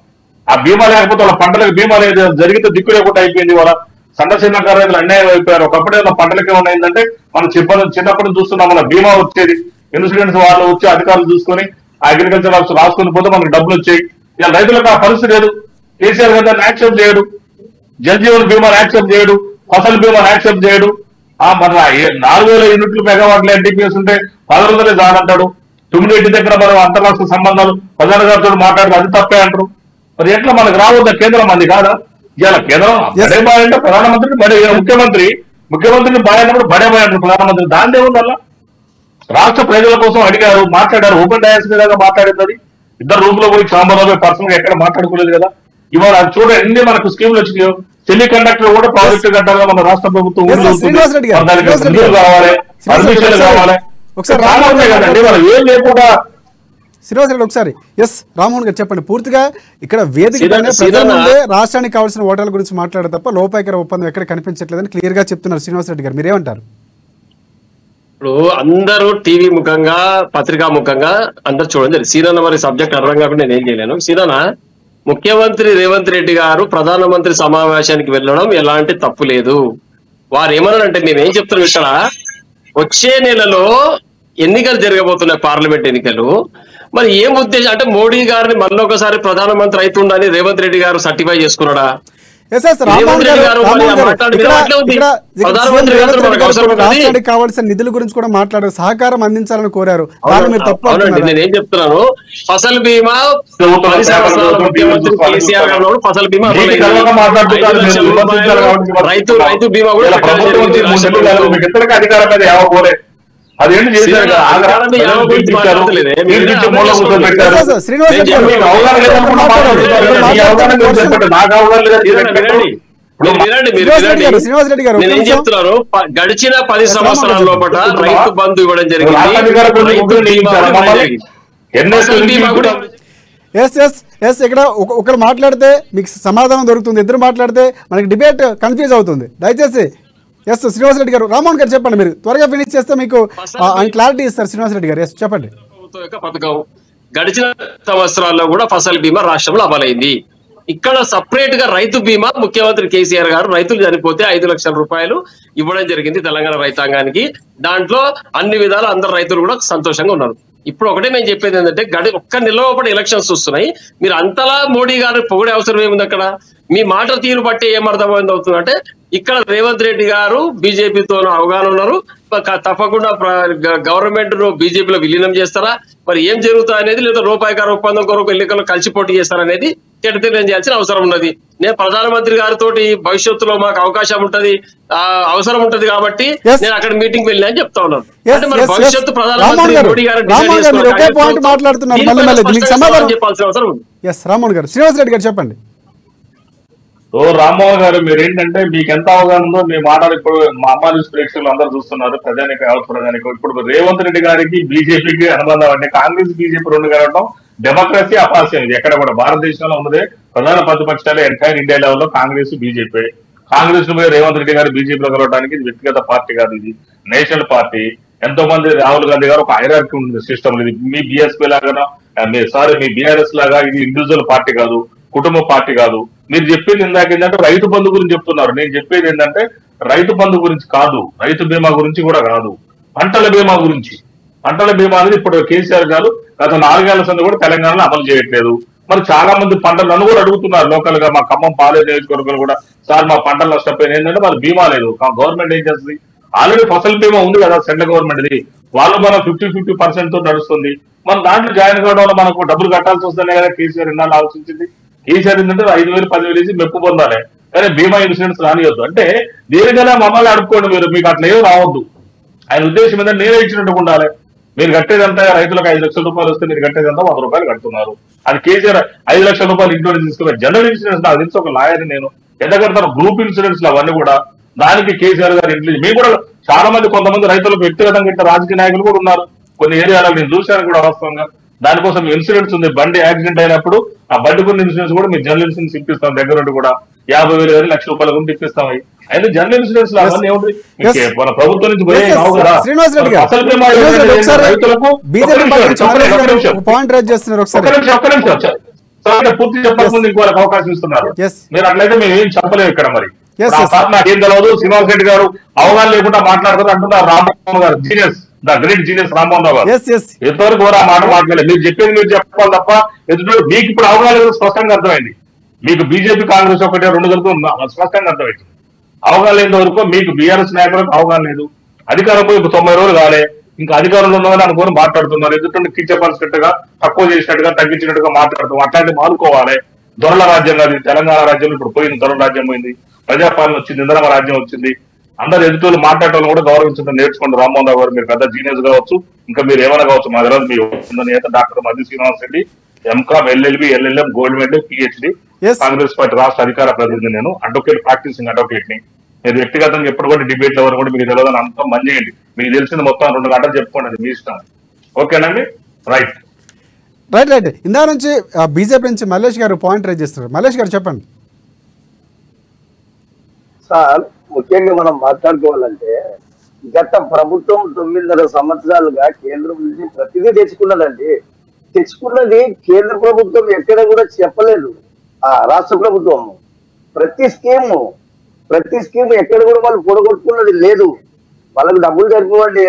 ఆ బీమా లేకపోతే వాళ్ళ పంటలకు బీమా లేదు, జరిగితే దిక్కు లేకుండా అయిపోయింది. వాళ్ళ సందర్శన రైతులు అన్యాయం అయిపోయారు. ఒకప్పుడే పంటలకి ఏమైనా అయిందంటే మనం చిన్నప్పటి నుంచి చూస్తున్నాం, మన బీమా వచ్చేది, ఇన్సూరెన్స్ వాళ్ళు వచ్చి అధికారులు చూసుకొని అగ్రికల్చర్ ఆఫీస్ రాసుకుని పోతే మనకు డబ్బులు వచ్చాయి. ఇలా రైతులకు ఆ పరిస్థితి లేదు. కేసీఆర్ గారు దాన్ని యాక్సెప్ట్ చేయడు, జల్ జీవన్ బీమాను యాక్సెప్ట్ చేయడు, ఫసల్ బీమాను యాక్సెప్ట్ చేయడు. మన 4000 యూనిట్లు మెగావాట్లు ఎన్టీపీఎస్ ఉంటే 10 చాలంటాడు. తుమ్మిరెడ్డి దగ్గర మనం అంతర్రాష్ట్ర సంబంధాలు ప్రధాన గారితో మాట్లాడితే అది తప్పే అంటారు. మరి ఎట్లా మనకు రావద్ద కేంద్రం మంది కాదా? ఇవాళ కేంద్రం బడే బాయ్ అంటే ప్రధానమంత్రిని బడే, ముఖ్యమంత్రిని బాయ్ అన్నప్పుడు బడే బాయ్ అంటారు ప్రధానమంత్రి. దాని ఏముంది అలా? రాష్ట్ర ప్రజల కోసం అడిగారు, మాట్లాడారు, ఓపెన్ డయాస్ మీద మాట్లాడేది. ఇద్దరు రూమ్ లో పోయి ఛాంబర్ లో పర్సనల్ గా ఎక్కడ మాట్లాడుకోలేదు కదా. ఇవాళ అది చూడ ఎన్ని మనకు స్కీమ్లు వచ్చినాయో. సెమీ కండక్టర్ కూడా ప్రాజెక్టు కట్టాలి మన రాష్ట్ర ప్రభుత్వం, కావాలి, పర్మిషన్లు కావాలి. కదండి మనం ఏం లేకుండా. శ్రీనివాస్ రెడ్డి ఒకసారి రామ్మోహన్ గారు చెప్పండి పూర్తిగా. ఇక్కడ వేదిక ప్రజల ముందే రాష్ట్రానికి కావాల్సిన ఓటర్ల గురించి మాట్లాడే తప్ప లోపాయకర ఒప్పందం ఎక్కడ కనిపించట్లేదని క్లియర్ గా చెప్తున్నారు శ్రీనివాస్ రెడ్డి గారు, మీరేమంటారు? ఇప్పుడు అందరూ టీవీ ముఖంగా పత్రికా ముఖంగా అందరు చూడండి. సీనన్న మరి సబ్జెక్ట్ అర్థం కాబట్టి నేను ఏం చేయలేను. సీనన్న, ముఖ్యమంత్రి రేవంత్ రెడ్డి గారు ప్రధానమంత్రి సమావేశానికి వెళ్ళడం ఎలాంటి తప్పు లేదు. వారు ఏమన్నారంటే, మేమేం చెప్తున్నాం ఇక్కడ, వచ్చే నెలలో ఎన్నికలు జరగబోతున్నాయి, పార్లమెంట్ ఎన్నికలు. మరి ఏం ఉద్దేశం అంటే మోడీ గారిని మళ్ళొకసారి ప్రధానమంత్రి అవుతుండని రేవంత్ రెడ్డి గారు సర్టిఫై చేసుకున్నాడా? రాష్ట్రానికి కావాల్సిన నిధుల గురించి కూడా మాట్లాడారు, సహకారం అందించాలని కోరారు. నేనేం చెప్తున్నాను, ఫసల్ బీమా 10 సంవత్సరాల ముఖ్యమంత్రి కేసీఆర్ గారు ఫసల్ బీమా రైతు బీమా కూడా అధికారం మీద ఏమో అదేంటి చేశారు. నేనేం చెప్తున్నాను, గడిచిన 10 సంవత్సరాల లోపల రైతు బంధు ఇవ్వడం జరిగింది. ఇక్కడ ఒకరు మాట్లాడితే మీకు సమాధానం దొరుకుతుంది, ఇద్దరు మాట్లాడితే మనకి డిబేట్ కన్ఫ్యూజ్ అవుతుంది. దయచేసి శ్రీనివాస్ రెడ్డి గారు, రామ్మోహన్ గారు చెప్పండి, మీరు త్వరగా ఫినిష్ చేస్తే మీకు ఆయన క్లారిటీ ఇస్తారు. శ్రీనివాస్ రెడ్డి గారు చెప్పండి. పథకం గడిచిన సంవత్సరాల్లో కూడా ఫసల్ బీమా రాష్ట్రంలో అమలైంది. ఇక్కడ సపరేట్ గా రైతు బీమా ముఖ్యమంత్రి కేసీఆర్ గారు రైతులు చనిపోతే 5 లక్షల రూపాయలు ఇవ్వడం జరిగింది తెలంగాణ రైతాంగానికి. దాంట్లో అన్ని విధాలు అందరు రైతులు కూడా సంతోషంగా ఉన్నారు. ఇప్పుడు ఒకటే నేను చెప్పేది ఏంటంటే, ఒక్క నిలవపడి ఎలక్షన్స్ వస్తున్నాయి, మీరు అంతలా మోడీ గారు పొగిడే అవసరం ఏముంది? అక్కడ మీ మాట తీరు బట్టి ఏమర్థమైంది అవుతుందంటే, ఇక్కడ రేవంత్ రెడ్డి గారు బీజేపీతో అవగాహన ఉన్నారు, తప్పకుండా గవర్నమెంట్ ను బీజేపీలో విలీనం చేస్తారా, మరి ఏం జరుగుతా అనేది, లేదా రూపాయికార ఒప్పందం కొరకు ఎన్నికల్లో కలిసి పోటీ చేస్తారనేది తెలియజేయాల్సిన చేయాల్సిన అవసరం ఉన్నది. నేను ప్రధానమంత్రి గారితో భవిష్యత్తులో మాకు అవకాశం ఉంటది, అవసరం ఉంటది కాబట్టి నేను అక్కడ మీటింగ్ వెళ్ళి అని చెప్తా ఉన్నాను. అంటే మరి భవిష్యత్తు ప్రధానమంత్రి మోడీ గారు చెప్పాల్సిన అవసరం ఉంది. రామ్మోహన్ గారు, శ్రీనివాస్ రెడ్డి గారు చెప్పండి. రామ్మోహన్ గారు, మీరు ఏంటంటే మీకు ఎంత అవగాహన ఉందో మీ మాటలు ఇప్పుడు మా అమ్మ న్యూస్ ప్రేక్షకులు అందరూ చూస్తున్నారు. ప్రజానికం ఇప్పుడు రేవంత్ రెడ్డి గారికి బీజేపీకి అనుబంధం అంటే, కాంగ్రెస్ బీజేపీ రెండు కలవడం డెమోక్రసీ అపాస్యం. ఇది ఎక్కడ కూడా భారతదేశంలో ఉన్నదే. ప్రధాన ప్రతిపక్షాలు ఎంటైర్ ఇండియా లెవెల్లో కాంగ్రెస్ బీజేపీ. కాంగ్రెస్ మీద రేవంత్ రెడ్డి గారు బీజేపీలో కలవడానికి ఇది వ్యక్తిగత పార్టీ కాదు, ఇది నేషనల్ పార్టీ. ఎంతో మంది రాహుల్ గాంధీ గారు ఒక హైరార్కీ ఉంది సిస్టమ్. ఇది మీ బీఎస్పీ లాగా, మీ బీఆర్ఎస్ లాగా ఇది ఇండివిజువల్ పార్టీ కాదు, కుటుంబ పార్టీ కాదు. మీరు చెప్పింది ఇందాక ఏంటంటే రైతు బంధు గురించి చెప్తున్నారు. నేను చెప్పేది ఏంటంటే, రైతు బంధు గురించి కాదు, రైతు బీమా గురించి కూడా కాదు, పంటల బీమా గురించి. పంటల బీమా అనేది ఇప్పుడు కేసీఆర్ గారు గత 4 ఏళ్ల సంది కూడా తెలంగాణలో అమలు చేయట్లేదు. మరి చాలా మంది పంటలు నన్ను కూడా అడుగుతున్నారు లోకల్ గా, మా ఖమ్మం పాలేరు నియోజకవర్గాలు కూడా, సార్ మా పంటలు నష్టపోయినాయి ఏంటంటే మరి బీమా లేదు. గవర్నమెంట్ ఏం చేస్తుంది, ఆల్రెడీ ఫసల్ బీమా ఉంది కదా సెంట్రల్ గవర్నమెంట్ది, వాళ్ళు మనం 50% తో నడుస్తుంది. మనం దాంట్లో జాయిన్ కావడం వల్ల మనకు డబ్బులు కట్టాల్సి వస్తుందనే కదా కేసీఆర్ ఇన్నాళ్ళు ఆలోచించింది. కేసీఆర్ ఏంటంటే 5,000 10,000 వేసి మెప్పు పొందాలి, కానీ బీమా ఇన్సూరెన్స్ రానియొద్దు. అంటే దేనికైనా మమ్మల్ని అడుక్కోండి, మీకు అట్లా ఏం రావద్దు. ఆయన ఉద్దేశం ఏంటంటే నేనే ఇచ్చినట్టు ఉండాలి. మీరు కట్టేదంతా రైతులకు 5 లక్షల రూపాయలు వస్తే మీరు కట్టేదంతా 100 రూపాయలు కడుతున్నారు. అది కేసీఆర్ 5 లక్షల రూపాయలు ఇంట్లో తీసుకున్నారు. జనరల్ ఇన్సూరెన్స్ నాకు తెలిసి ఒక లాయర్ నేను ఎంత కడతారు, గ్రూప్ ఇన్సూరెన్స్ అవన్నీ కూడా దానికి కేసీఆర్ గారు ఇంట్లో. మేము కూడా చాలా మంది కొంతమంది రైతులకు వ్యక్తిగతంగా ఇట్లా రాజకీయ నాయకులు కూడా ఉన్నారు కొన్ని ఏరియాలో, నేను చూశాను కూడా వాస్తవంగా. దానికోసం ఇన్సూరెన్స్ ఉంది. బండి యాక్సిడెంట్ అయినప్పుడు ఆ బండి కొన్ని ఇన్సూరెన్స్ కూడా మీరు జనరల్ ఇన్సూరెన్స్ ఇప్పిస్తాం, దగ్గర నుండి కూడా 50,000 కానీ 1,00,000 రూపాయల గురించి ఇప్పిస్తాం. అయితే జనరల్ ఇన్సూరెన్స్ అవన్నీ మన ప్రభుత్వం నుంచి సరే పూర్తి చెప్పకముందు ఇంకోళ్ళకి అవకాశం ఇస్తున్నారు. Yes. మీరు అట్లయితే మేము ఏం చెప్పలేము ఇక్కడ. మరి Yes, ఆ yes. సార్ నాకేం తెలియదు, శ్రీనివాస్ రెడ్డి గారు అవగాహన లేకుండా మాట్లాడతారు అంటున్నారు. రామ్మోహన్ గారు genius, the great genius Rammohan Rao గారు ఎస్ ఎస్ ఎంతవరకు కూడా ఆ మాట మాట్లాడలేదు. మీరు చెప్పేది మీరు చెప్పాలి తప్ప ఎదుటి మీకు ఇప్పుడు అవగాహన లేదు, స్పష్టంగా అర్థమైంది. మీకు బీజేపీ కాంగ్రెస్ ఒకటే రెండు కలుపు స్పష్టంగా అర్థమైంది. అవగాహన లేని వరకు మీకు బీఆర్ఎస్ నాయకులకు అవగాహన లేదు. అధికారం పోయి 90 రోజులు కాలే, ఇంకా అధికారంలో ఉన్నదని అనుకోని మాట్లాడుతున్నారు. ఎదుటి కించపరిచినట్టుగా, తక్కువ చేసినట్టుగా, తగ్గించినట్టుగా మాట్లాడుతున్నారు. అట్లాంటివి మానుకోవాలి. దొరల రాజ్యం కాదు తెలంగాణ రాజ్యంలో. ఇప్పుడు పోయింది, దొరల రాజ్యం పోయింది, ప్రజాపాలన వచ్చింది, ఇంద్రమ రాజ్యం వచ్చింది. అందరు ఎదుటి మాట్లాడటం కూడా గౌరవించడం నేర్చుకోండి. రామ్మోహన్ రావు గారు మీరు పెద్ద జీనియస్ కావచ్చు, ఇంకా మీరు ఏమైనా కావచ్చు, మా దగ్గర మీ నేత doctor Madhu Srinivas Reddy, MCom, LLB, LLM, gold medal, PhD, Congress party రాష్ట్ర అధికార ప్రతినిధి. నేను అడ్వకేట్, ప్రాక్టీసింగ్ అడ్వకేట్ ని. మీరు వ్యక్తిగతంగా ఎప్పుడు కూడా డిబేట్లు ఎవరు కూడా మీకు తెలియదని అంతం మంది చేయండి. మీకు తెలిసింది మొత్తం 2 గంటలు చెప్పుకోండి, అది మీ ఇష్టం. ఓకేనండి, రైట్ రైట్ రైట్. ఇందా నుంచి బీజేపీ నుంచి మల్లేష్ గారు పాయింట్ రైజ్ చేస్తున్నారు. మల్లేష్ గారు చెప్పండి. సార్, ముఖ్యంగా మనం మాట్లాడుకోవాలంటే గత ప్రభుత్వం 9.5 సంవత్సరాలుగా కేంద్రం నుంచి ప్రతిదీ తెచ్చుకున్నదండి. తెచ్చుకున్నది కేంద్ర ప్రభుత్వం ఎక్కడ కూడా చెప్పలేదు. రాష్ట్ర ప్రభుత్వం ప్రతి స్కీమ్ ఎక్కడ కూడా వాళ్ళు పొడగొట్టుకున్నది లేదు. వాళ్ళకు డబ్బులు సరిపోవండి.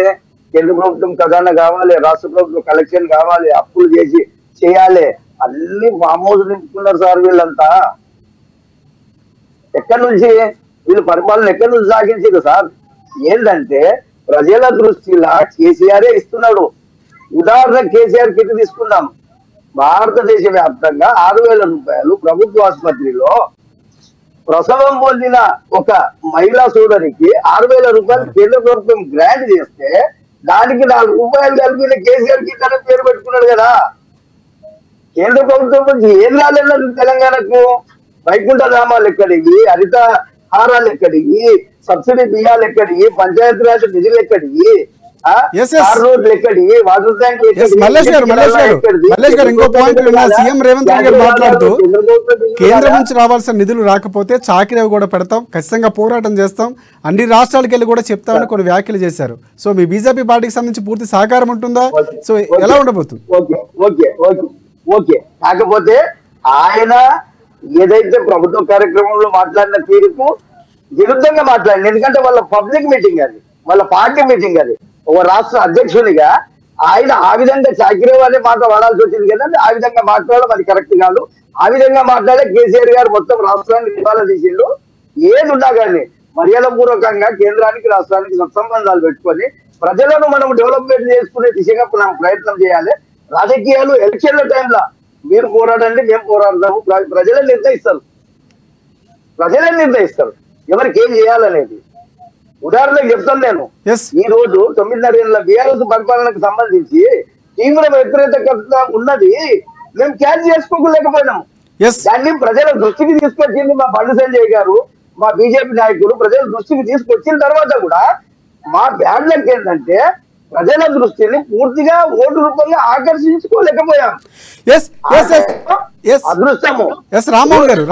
కేంద్ర ప్రభుత్వం ఖజానా కావాలి, రాష్ట్ర ప్రభుత్వం కలెక్షన్ కావాలి, అప్పులు చేయాలి, అన్ని మామూలు నింపుకున్నారు సార్. వీళ్ళంతా ఎక్కడి నుంచి వీళ్ళు పరిపాలన ఎక్కడి నుంచి సాగించారు సార్? ఏంటంటే ప్రజల దృష్టిలా కేసీఆరే ఇస్తున్నాడు. ఉదాహరణ కేసీఆర్ కిట్ తీసుకుందాం. భారతదేశ వ్యాప్తంగా 6,000 రూపాయలు ప్రభుత్వ ఆసుపత్రిలో ప్రసవం పొందిన ఒక మహిళా సోదరికి 6,000 రూపాయలు కేంద్ర ప్రభుత్వం గ్రాంట్ చేస్తే దానికి 4 రూపాయలు కలిపిన కేసీఆర్ కిట్ అనే పేరు పెట్టుకున్నాడు కదా. కేంద్ర ప్రభుత్వం నుంచి ఏం రాలేదు తెలంగాణకు? వైకుంఠ ధామాలు ఎక్కడివి, హరిత హారాలు ఎక్కడివి, సబ్సిడీ బియ్యాలు ఎక్కడివి, పంచాయతీరాజ్ నిధులు ఎక్కడివి, రోడ్లు ఎక్కడివి, వాటర్ ట్యాంక్ మల్లేష్ గారు ఇంకో పాయింట్ సీఎం రేవంత్ రెడ్డి గారు మాట్లాడుతూ కేంద్రం నుంచి రావాల్సిన నిధులు రాకపోతే చాకిరేవి కూడా పెడతాం, ఖచ్చితంగా పోరాటం చేస్తాం, అన్ని రాష్ట్రాలకు వెళ్ళి కూడా చెప్తామని కొన్ని వ్యాఖ్యలు చేశారు. సో మీ బీజేపీ పార్టీకి సంబంధించి పూర్తి సహకారం ఉంటుందా? సో ఎలా ఉండబోతుంది? ఓకే కాకపోతే ఆయన ఏదైతే ప్రభుత్వ కార్యక్రమంలో మాట్లాడిన తీరుకు విరుద్ధంగా మాట్లాడింది. ఎందుకంటే వాళ్ళ పబ్లిక్ మీటింగ్ అది, వాళ్ళ పార్టీ మీటింగ్ అది. ఒక రాష్ట్ర అధ్యక్షునిగా ఆయన ఆ విధంగా చాకిరేవ్ అనే మాట వాడాల్సి వచ్చింది కదండి. ఆ విధంగా మాట్లాడడం అది కరెక్ట్ కాదు. ఆ విధంగా మాట్లాడే కేసీఆర్ గారు మొత్తం రాష్ట్రాన్ని దివాలా తీసిండు. ఏది ఉన్నా కానీ మర్యాద పూర్వకంగా కేంద్రానికి రాష్ట్రానికి సత్సంబంధాలు పెట్టుకొని ప్రజలను మనం డెవలప్మెంట్ చేసుకునే దిశగా మనం ప్రయత్నం చేయాలి. రాజకీయాలు ఎలక్షన్ల టైంలో మీరు పోరాడండి, మేము పోరాడతాము. ప్రజలే నిర్ణయిస్తారు ఎవరికి ఏం చేయాలనేది. ఉదాహరణకు చెప్తాను నేను. ఈ రోజు 9.5 ఏళ్ల బీఆర్ఎస్ పరిపాలనకు సంబంధించి తీవ్ర వ్యతిరేకత ఉన్నది, మేము క్యాచ్ చేసుకోలేకపోయినాము. దాన్ని ప్రజల దృష్టికి తీసుకొచ్చింది మా బండి సంజయ్ గారు, మా బీజేపీ నాయకులు ప్రజల దృష్టికి తీసుకొచ్చిన తర్వాత కూడా మా బ్యాడ్ లక్ ఏంటంటే ప్రజల దృష్టిని పూర్తిగా ఓటు రూపంగా ఆకర్షించుకోలేకపోయాం. రామ్మోహన్ గారు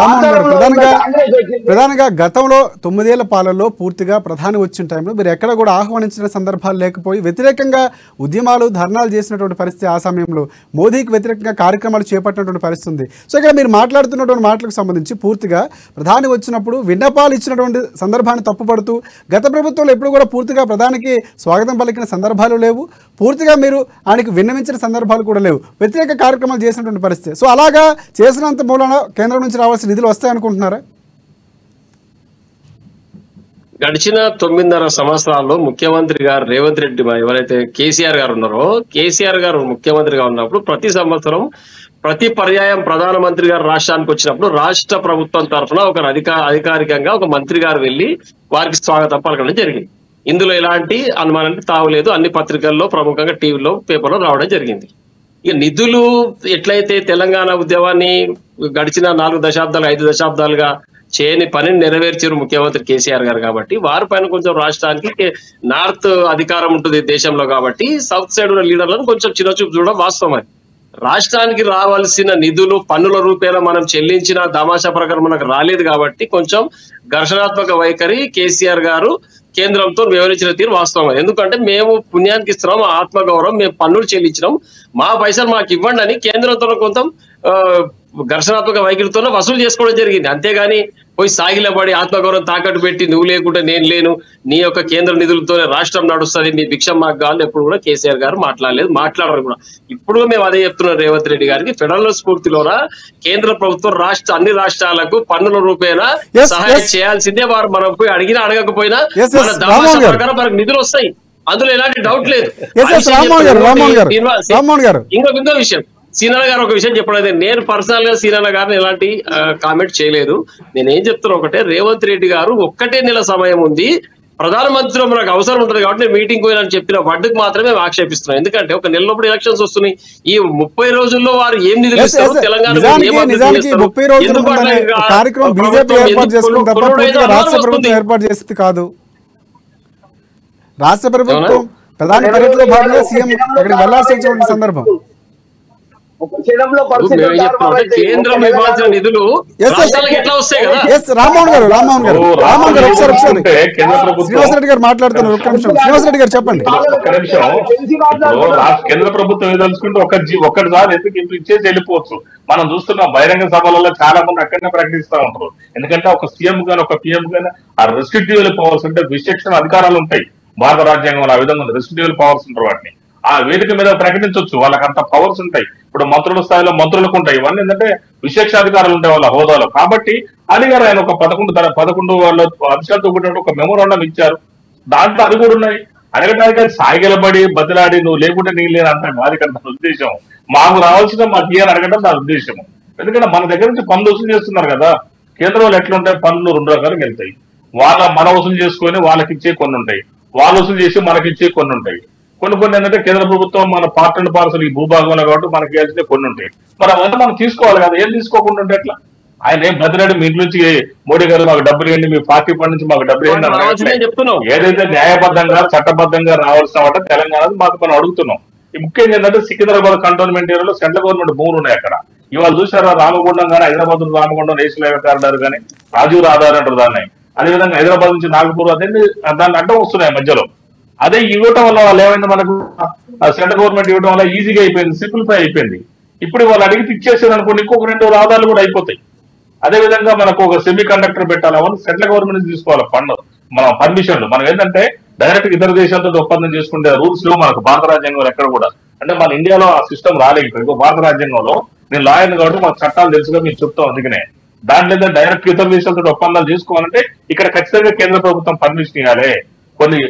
ప్రధానంగా గతంలో 9 ఏళ్ల పాలనలో పూర్తిగా ప్రధాని వచ్చిన టైంలో మీరు ఎక్కడ కూడా ఆహ్వానించిన సందర్భాలు లేకపోయి వ్యతిరేకంగా ఉద్యమాలు, ధర్నాలు చేసినటువంటి పరిస్థితి, ఆ సమయంలో మోదీకి వ్యతిరేకంగా కార్యక్రమాలు చేపట్టినటువంటి పరిస్థితి ఉంది. సో ఇక్కడ మీరు మాట్లాడుతున్నటువంటి మాటలకు సంబంధించి పూర్తిగా ప్రధాని వచ్చినప్పుడు విన్నపాలు ఇచ్చినటువంటి సందర్భాన్ని తప్పుపడుతూ గత ప్రభుత్వంలో ఎప్పుడు కూడా పూర్తిగా ప్రధానికి స్వాగతం పలికిన సందర్భాలు లేవు, పూర్తిగా మీరు ఆయనకు విన్నవించిన సందర్భాలు కూడా లేవు, వ్యతిరేక కార్యక్రమాలు చేసినటువంటి పరిస్థితి. సో అలాగా చేసినంత మూలన కేంద్రం నుంచి రావాల్సిన నిధులు వస్తాయనుకుంటున్నారా? గడిచిన 9.5 సంవత్సరాల్లో ముఖ్యమంత్రి గారు రేవంత్ రెడ్డి ఎవరైతే కేసీఆర్ గారు ఉన్నారో, కేసీఆర్ గారు ముఖ్యమంత్రిగా ఉన్నప్పుడు ప్రతి సంవత్సరం ప్రతి పర్యాయం ప్రధానమంత్రి గారు రాష్ట్రానికి వచ్చినప్పుడు రాష్ట్ర ప్రభుత్వం తరఫున ఒక అధికారికంగా ఒక మంత్రి గారు వెళ్లి వారికి స్వాగతం పలకడం జరిగింది. ఇందులో ఎలాంటి అనుమానానికి తావులేదు. అన్ని పత్రికల్లో, ప్రముఖంగా టీవీలో, పేపర్లో రావడం జరిగింది. ఇక నిధులు ఎట్లయితే తెలంగాణ ఉద్యమాన్ని గడిచిన 4 దశాబ్దాలు 5 దశాబ్దాలుగా చేయని పనిని నెరవేర్చారు ముఖ్యమంత్రి కేసీఆర్ గారు. కాబట్టి వారి పైన కొంచెం రాష్ట్రానికి నార్త్ అధికారం ఉంటుంది దేశంలో, కాబట్టి సౌత్ సైడ్ ఉన్న లీడర్లను కొంచెం చిన్నచూపు చూడడం వాస్తవం. అది రాష్ట్రానికి రావాల్సిన నిధులు పన్నుల రూపేణ మనం చెల్లించిన తమాషా ప్రకారం మనకు రాలేదు కాబట్టి కొంచెం ఘర్షణాత్మక వైఖరి కేసీఆర్ గారు కేంద్రంతో వివరించిన తీరు వాస్తవం. ఎందుకంటే మేము పుణ్యానికి ఇస్తున్నాం, ఆత్మగౌరవం, మేము పన్నులు చెల్లించినాం, మా పైసలు మాకు ఇవ్వండి అని కేంద్రంతో కొంత ఘర్షణాత్మక వైఖరితోనే వసూలు చేసుకోవడం జరిగింది. అంతేగాని పోయి సాగిలపడి ఆత్మగౌరవం తాకట్టు పెట్టి నువ్వు లేకుంటే నేను లేను, నీ యొక్క కేంద్ర నిధులతోనే రాష్ట్రం నడుస్తుంది, నీ భిక్ష మార్గాలు ఎప్పుడు కూడా కేసీఆర్ గారు మాట్లాడలేదు, మాట్లాడరు కూడా. ఇప్పుడు మేము అదే చెప్తున్నాం రేవంత్ రెడ్డి గారికి, ఫెడరల్ స్ఫూర్తిలోనా కేంద్ర ప్రభుత్వం అన్ని రాష్ట్రాలకు పన్నుల రూపేణా సహాయం చేయాల్సిందే. వారు మనం పోయి అడిగినా అడగకపోయినా మన దామాషా ప్రకారం మనకు నిధులు వస్తాయి, అందులో ఎలాంటి డౌట్ లేదు. ఇంకో విషయం, సీనన్న గారు ఒక విషయం చెప్పలేదు. నేను పర్సనల్ గా సీనన్న గారిని ఎలాంటి కామెంట్ చేయలేదు. నేనేం చెప్తున్నా ఒకటే, రేవంత్ రెడ్డి గారు ఒక్కటే నెల సమయం ఉంది, ప్రధానమంత్రిలో మనకు అవసరం ఉంటుంది కాబట్టి నేను మీటింగ్ పోయినని చెప్పిన వడ్డుకు మాత్రమే ఆక్షేపిస్తున్నాం. ఎందుకంటే ఒక నెల లోపల ఎలక్షన్స్ వస్తున్నాయి. ఈ 30 రోజుల్లో వారు ఏం నిధులు ఇస్తారు, తెలంగాణ రాష్ట్ర ప్రభుత్వం ప్రధాని పర్యటనలో భాగంగా సీఎం అక్కడికి వెళ్లాల్సిన సందర్భం. కేంద్రం ఇవ్వాల్సిన నిధులు ఎట్లా వస్తాయి కదా. రామ్మోహన్ గారు శ్రీనివాసరెడ్డి గారు మాట్లాడుతున్నారు, ఒక్క నిమిషం. శ్రీనివాసరెడ్డి గారు చెప్పండి. కేంద్ర ప్రభుత్వం ఏదలుచుకుంటే ఒక్కటిసారి ఎందుకు ఇచ్చేసి వెళ్ళిపోవచ్చు. మనం చూస్తున్న బహిరంగ సభలలో చాలా మంది అక్కడనే ప్రకటిస్తూ ఉంటారు. ఎందుకంటే ఒక సీఎం గానీ ఒక పిఎం గానీ ఆ రెస్ట్రిక్టివ్ పవర్స్ అంటే విశేషణ అధికారాలు ఉంటాయి భారత రాజ్యాంగంలో. ఆ విధంగా రెస్ట్రిక్టివ్ పవర్స్ ఉంటారు. వాటిని ఆ వేదిక మీద ప్రకటించవచ్చు, వాళ్ళకి అంత పవర్స్ ఉంటాయి. ఇప్పుడు మంత్రుల స్థాయిలో మంత్రులకు ఉంటాయి. ఇవన్నీ ఏంటంటే విశేషాధికారాలు ఉంటాయి వాళ్ళ హోదాలో. కాబట్టి అలీ గారు ఆయన ఒక 11 వాళ్ళ అంశాలతో కూడినట్టు ఒక మెమోరాండం ఇచ్చారు. దాంట్లో అది కూడా ఉన్నాయి. అడగడానికి సాగిలబడి బదిలాడి నువ్వు లేకుంటే నీ లేనంత మాది కదా ఉద్దేశం. మాకు రావాల్సిన మాకు ఇయ్యాలని అడగడం నా ఉద్దేశం. ఎందుకంటే మన దగ్గర నుంచి పనులు వసూలు చేస్తున్నారు కదా. కేంద్రంలో ఎట్లుంటాయి పనులు 2 రకాలుగా వెళ్తాయి. మన వసూలు చేసుకొని వాళ్ళకి ఇచ్చే కొన్ని ఉంటాయి, వాళ్ళు వసూలు చేసి మనకి ఇచ్చే కొన్ని ఉంటాయి. కొన్ని ఏంటంటే కేంద్ర ప్రభుత్వం మన పార్ట్ అండ్ పార్సల్ ఈ భూభాగంలో కాబట్టి మనకి ఇవ్వాల్సిన కొన్ని ఉంటాయి. మరి అవన్నీ మనం తీసుకోవాలి కదా. ఏం తీసుకోకుండా ఉంటే ఎట్లా? ఆయన ఏం బదిలాడి మీ ఇంటి నుంచి మోడీ గారు మాకు డబ్బులు ఇవ్వండి, మీ పార్టీ ఫండ్ నుంచి మాకు డబ్బులు ఇవ్వండి. ఏదైతే న్యాయబద్ధంగా చట్టబద్ధంగా రావాల్సిన వాట తెలంగాణ మాకు మనం అడుగుతున్నాం. ఈ ముఖ్యంగా ఏంటంటే సికింద్రాబాద్ కంటోన్మెంట్ ఏరియాలో సెంట్రల్ గవర్నమెంట్ భూములు ఉన్నాయి అక్కడ. ఇవాళ చూసారా రామగుండం కానీ Hyderabad Ramagundam national highway corridor కానీ రాజీవ్ రహదారి అంటారు దాన్ని. అదేవిధంగా హైదరాబాద్ నుంచి నాగపూర్ అదే దాన్ని అడ్డం వస్తున్నాయి మధ్యలో. అదే ఇవ్వటం వల్ల వాళ్ళు ఏమైంది, మనకు సెంట్రల్ గవర్నమెంట్ ఇవ్వడం వల్ల ఈజీగా అయిపోయింది, సింప్లిఫై అయిపోయింది. ఇప్పుడు వాళ్ళు అడిగితే ఇచ్చేసేది అనుకోండి, ఇంకొక 2 రహదారులు కూడా అయిపోతాయి. అదేవిధంగా మనకు ఒక సెమీ కండక్టర్ పెట్టాలి, అవన్నీ సెంట్రల్ గవర్నమెంట్ తీసుకోవాలి ఫండ్, మన పర్మిషన్లు. మనం ఏంటంటే డైరెక్ట్ ఇతర దేశాలతో ఒప్పందం చేసుకుంటే రూల్స్ లో మనకు భారత రాజ్యాంగంలో ఎక్కడ కూడా అంటే మన ఇండియాలో ఆ సిస్టమ్ రాలేదు. భారత రాజ్యాంగంలో నేను లాయర్ని కాబట్టి మాకు చట్టాలు తెలుసుగా మీకు చెప్తాం. అందుకనే దాంట్లో డైరెక్ట్ ఇతర దేశాలతో ఒప్పందాలు చేసుకోవాలంటే ఇక్కడ ఖచ్చితంగా కేంద్ర ప్రభుత్వం పర్మిషన్ ఇవ్వాలి. కొన్ని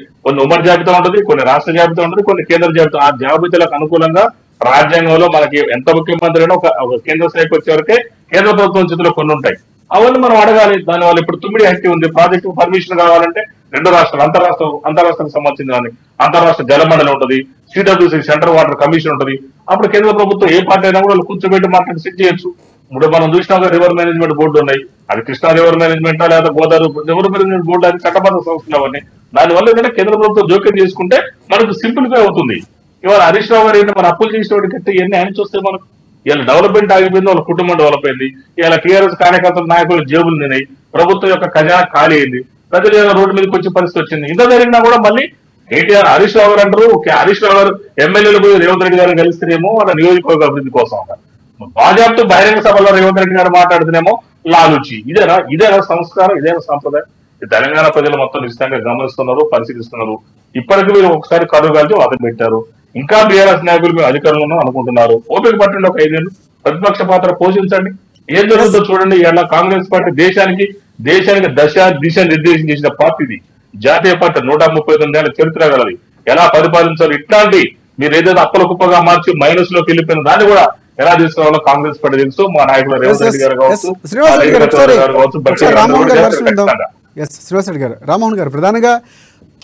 ఉమ్మడి జాబితా ఉంటుంది, కొన్ని రాష్ట్ర జాబితా ఉంటుంది, కొన్ని కేంద్ర జాబితా. ఆ జాబితాలకు అనుకూలంగా రాజ్యాంగంలో మనకి ఎంత ముఖ్యమంత్రి అయినా ఒక కేంద్ర స్థాయికి వచ్చే వరకే కేంద్ర ప్రభుత్వం చేతిలో కొన్ని ఉంటాయి. అవన్నీ మనం అడగాలి. దానివల్ల ఇప్పుడు 9 యాక్టివ్ ఉంది. ప్రాజెక్టు పర్మిషన్ కావాలంటే 2 రాష్ట్రాలు అంతరాష్ట్రానికి సంబంధించిన అంతరాష్ట్ర జలమండలి ఉంటుంది, సిడబ్ల్యూసీ సెంట్రల్ వాటర్ కమిషన్ ఉంటుంది. అప్పుడు కేంద్ర ప్రభుత్వం ఏ పార్టీ అయినా కూడా కూర్చోబెట్టి మాట్లాడి సెట్ చేయొచ్చు. ఇప్పుడు మనం చూసినాక రివర్ మేనేజ్మెంట్ బోర్డు ఉన్నాయి, అది కృష్ణా రివర్ మేనేజ్మెంట్ లేదా గోదావరి రివర్ మేనేజ్మెంట్ బోర్డు, అది చట్టబద్ధ సంస్థలు అవన్నీ. దానివల్ల ఏంటంటే కేంద్ర ప్రభుత్వం జోక్యం చేసుకుంటే మనకు సింప్లిఫై అవుతుంది. ఇవాళ హరీష్ రావు గారు ఏంటంటే మన అప్పులు చేసిన కట్టి ఇవన్నీ ఆయన చూస్తే మనకు ఇలా డెవలప్మెంట్ ఆగిపోయింది, వాళ్ళ కుటుంబం డెవలప్ అయింది. ఇలా టీఆర్ఎస్ కార్యకర్తల నాయకులు జేబులు తిన్నాయి, ప్రభుత్వం యొక్క ఖజానా ఖాళీ అయింది, ప్రజలు రోడ్డు మీదకి వచ్చే పరిస్థితి వచ్చింది. ఇంత జరిగినా కూడా మళ్ళీ కేటీఆర్ హరీష్ రావు గారు అంటారు, హరీష్ రావు గారు ఎమ్మెల్యేలు పోయి రేవంత్ రెడ్డి గారు కలిస్తేనేమో వాళ్ళ నియోజకవర్గ అభివృద్ధి కోసం భాజపా బహిరంగ సభలో రేవంత్ రెడ్డి గారు మాట్లాడుతూనేమో లాలుచి. ఇదేనా సంస్కారం, ఇదేనా సంప్రదాయం? తెలంగాణ ప్రజలు మొత్తం నిశ్చితంగా గమనిస్తున్నారు, పరిశీలిస్తున్నారు. ఇప్పటికీ మీరు ఒకసారి కరువు కాల్చి వాదన పెట్టారు. ఇంకా బీఆర్ఎస్ నాయకులు మేము అధికారంలో అనుకుంటున్నారు. ఓపిక పట్టండి, ఒక 5 ఏళ్ళు ప్రతిపక్ష పాత్ర పోషించండి. ఏం జరుగుతుందో చూడండి. ఇలా కాంగ్రెస్ పార్టీ దేశానికి దిశ నిర్దేశం చేసిన పార్టీది. జాతీయ పార్టీ 139 ఏళ్ల చరిత్ర గలది. ఎలా పరిపాలించాలి, ఇట్లాంటి మీరు ఏదైతే అప్పల కుప్పగా మార్చి మైనస్ లోకి వెళ్ళిపోయిన దాన్ని కూడా ఎలా తీసుకురావాలో కాంగ్రెస్ పార్టీ తెలుసు. మా నాయకులు రేవంత్ రెడ్డి గారు కావచ్చు, శ్రీనివాసరెడ్డి గారు, రామ్మోహన్ గారు, ప్రధానంగా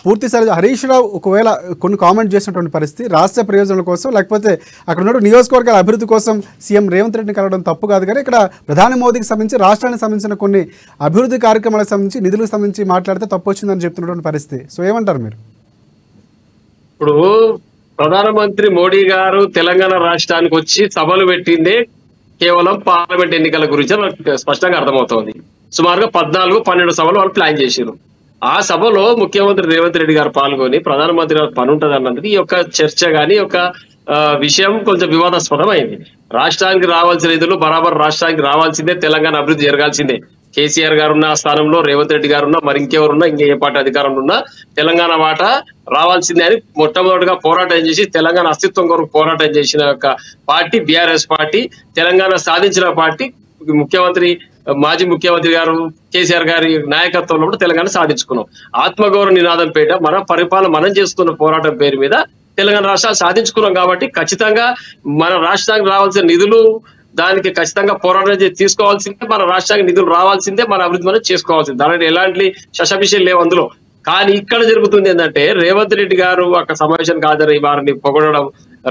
పూర్తిసారి హరీష్ రావు ఒకవేళ కొన్ని కామెంట్ చేసినటువంటి పరిస్థితి రాష్ట్ర ప్రయోజనాల కోసం లేకపోతే అక్కడ ఉన్న నియోజకవర్గాల అభివృద్ధి కోసం సీఎం రేవంత్ రెడ్డిని కలవడం తప్పు కాదు, కానీ ఇక్కడ ప్రధాని మోదీకి సంబంధించి రాష్ట్రానికి సంబంధించిన కొన్ని అభివృద్ధి కార్యక్రమాలకు సంబంధించి నిధులకు సంబంధించి మాట్లాడితే తప్పు వచ్చిందని చెప్తున్నటువంటి పరిస్థితి. సో ఏమంటారు మీరు? ఇప్పుడు ప్రధానమంత్రి మోడీ గారు తెలంగాణ రాష్ట్రానికి వచ్చి సభలు పెట్టిందే కేవలం పార్లమెంట్ ఎన్నికల గురించి మనకు స్పష్టంగా అర్థమవుతోంది. సుమారుగా 14-12 సభలు వాళ్ళు ప్లాన్ చేశారు. ఆ సభలో ముఖ్యమంత్రి రేవంత్ రెడ్డి గారు పాల్గొని ప్రధానమంత్రి గారు పని ఉంటుంది అన్నందుకు ఈ యొక్క చర్చ గాని ఒక విషయం కొంచెం వివాదాస్పదం అయింది. రాష్ట్రానికి రావాల్సిన నిధులు బరాబర్ రాష్ట్రానికి రావాల్సిందే, తెలంగాణ అభివృద్ధి జరగాల్సిందే. కేసీఆర్ గారు ఉన్న స్థానంలో రేవంత్ రెడ్డి గారు ఉన్నా, మరి ఇంకెవరున్నా, ఇంకే ఏ పార్టీ అధికారంలో ఉన్నా తెలంగాణ వాటా రావాల్సిందే అని మొట్టమొదటిగా పోరాటం చేసి తెలంగాణ అస్తిత్వం కొరకు పోరాటం చేసిన ఒక పార్టీ బీఆర్ఎస్ పార్టీ. తెలంగాణ సాధించిన పార్టీ. మాజీ ముఖ్యమంత్రి గారు కేసీఆర్ గారి నాయకత్వంలో కూడా తెలంగాణ సాధించుకున్నాం. ఆత్మగౌరవ నినాదం పేట మన పరిపాలన మనం చేసుకున్న పోరాటం పేరు మీద తెలంగాణ రాష్ట్రాలు సాధించుకున్నాం. కాబట్టి ఖచ్చితంగా మన రాష్ట్రానికి రావాల్సిన నిధులు దానికి ఖచ్చితంగా పోరాటం చేసి తీసుకోవాల్సిందే, మన రాష్ట్రానికి నిధులు రావాల్సిందే, మన అభివృద్ధి మనం చేసుకోవాల్సిందే. దాని ఎలాంటి శశభిషయం లేవు అందులో. కానీ ఇక్కడ జరుగుతుంది ఏంటంటే రేవంత్ రెడ్డి గారు అక్కడ సమావేశానికి హాజరై వారిని పొగడడం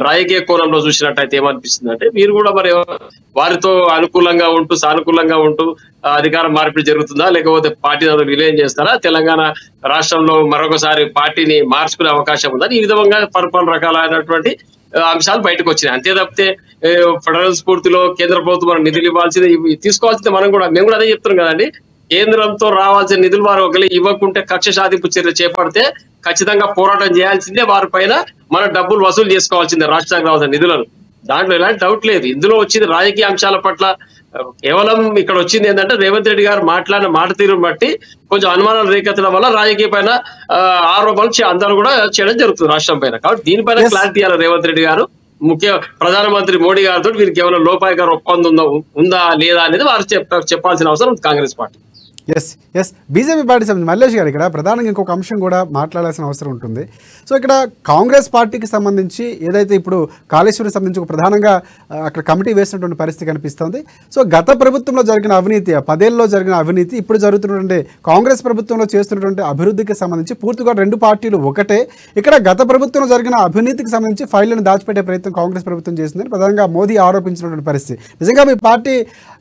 రాజకీయ కోణంలో చూసినట్టయితే ఏమనిపిస్తుంది అంటే మీరు కూడా మరి వారితో అనుకూలంగా ఉంటూ సానుకూలంగా ఉంటూ అధికారం మార్పిడి జరుగుతుందా, లేకపోతే పార్టీ విలీనం చేస్తారా, తెలంగాణ రాష్ట్రంలో మరొకసారి పార్టీని మార్చుకునే అవకాశం ఉందా, ఈ విధంగా పలు రకాలైనటువంటి అంశాలు బయటకు వచ్చినాయి. అంతే తప్పితే ఫెడరల్ స్ఫూర్తిలో కేంద్ర ప్రభుత్వం మనం నిధులు ఇవ్వాల్సిందే, తీసుకోవాల్సిందే. మేము కూడా అదే చెప్తున్నాం కదండి. కేంద్రంతో రావాల్సిన నిధులు వారు ఒకవేళ ఇవ్వకుంటే కక్ష సాధింపు చర్య చేపడితే ఖచ్చితంగా పోరాటం చేయాల్సిందే, వారి పైన మన డబ్బులు వసూలు చేసుకోవాల్సిందే రాష్ట్రానికి రావాల్సిన నిధులను. దాంట్లో ఎలాంటి డౌట్ లేదు. ఇందులో వచ్చింది రాజకీయ అంశాల పట్ల కేవలం ఇక్కడ వచ్చింది ఏంటంటే రేవంత్ రెడ్డి గారు మాట్లాడిన మాట తీరును బట్టి కొంచెం అనుమానాలు రేకెత్తడం వల్ల రాజకీయ పైన ఆరోపణలు అందరూ కూడా చేయడం జరుగుతుంది రాష్ట్రం పైన. కాబట్టి దీనిపైన క్లారిటీ ఇవ్వాలి రేవంత్ రెడ్డి గారు. ప్రధానమంత్రి మోడీ గారితో వీరికి కేవలం లోపాయకార ఒప్పందం ఉందా లేదా అనేది వారు చెప్పాల్సిన అవసరం ఉంది కాంగ్రెస్ పార్టీ. ఎస్ బీజేపీ పార్టీ సంబంధించి మల్లేష్ గారు ఇక్కడ ప్రధానంగా ఇంకొక అంశం కూడా మాట్లాడాల్సిన అవసరం ఉంటుంది. సో ఇక్కడ కాంగ్రెస్ పార్టీకి సంబంధించి ఏదైతే ఇప్పుడు కాళేశ్వరం సంబంధించి ఒక ప్రధానంగా అక్కడ కమిటీ వేసినటువంటి పరిస్థితి కనిపిస్తుంది. సో గత ప్రభుత్వంలో జరిగిన అవినీతి, 10 ఏళ్ళలో జరిగిన అవినీతి, ఇప్పుడు జరుగుతున్నటువంటి కాంగ్రెస్ ప్రభుత్వంలో చేస్తున్నటువంటి అభివృద్ధికి సంబంధించి పూర్తిగా రెండు పార్టీలు ఒకటే. ఇక్కడ గత ప్రభుత్వంలో జరిగిన అవినీతికి సంబంధించి ఫైళ్లను దాచిపెట్టే ప్రయత్నం కాంగ్రెస్ ప్రభుత్వం చేసిందని ప్రధానంగా మోదీ ఆరోపించినటువంటి పరిస్థితి. నిజంగా మీ పార్టీ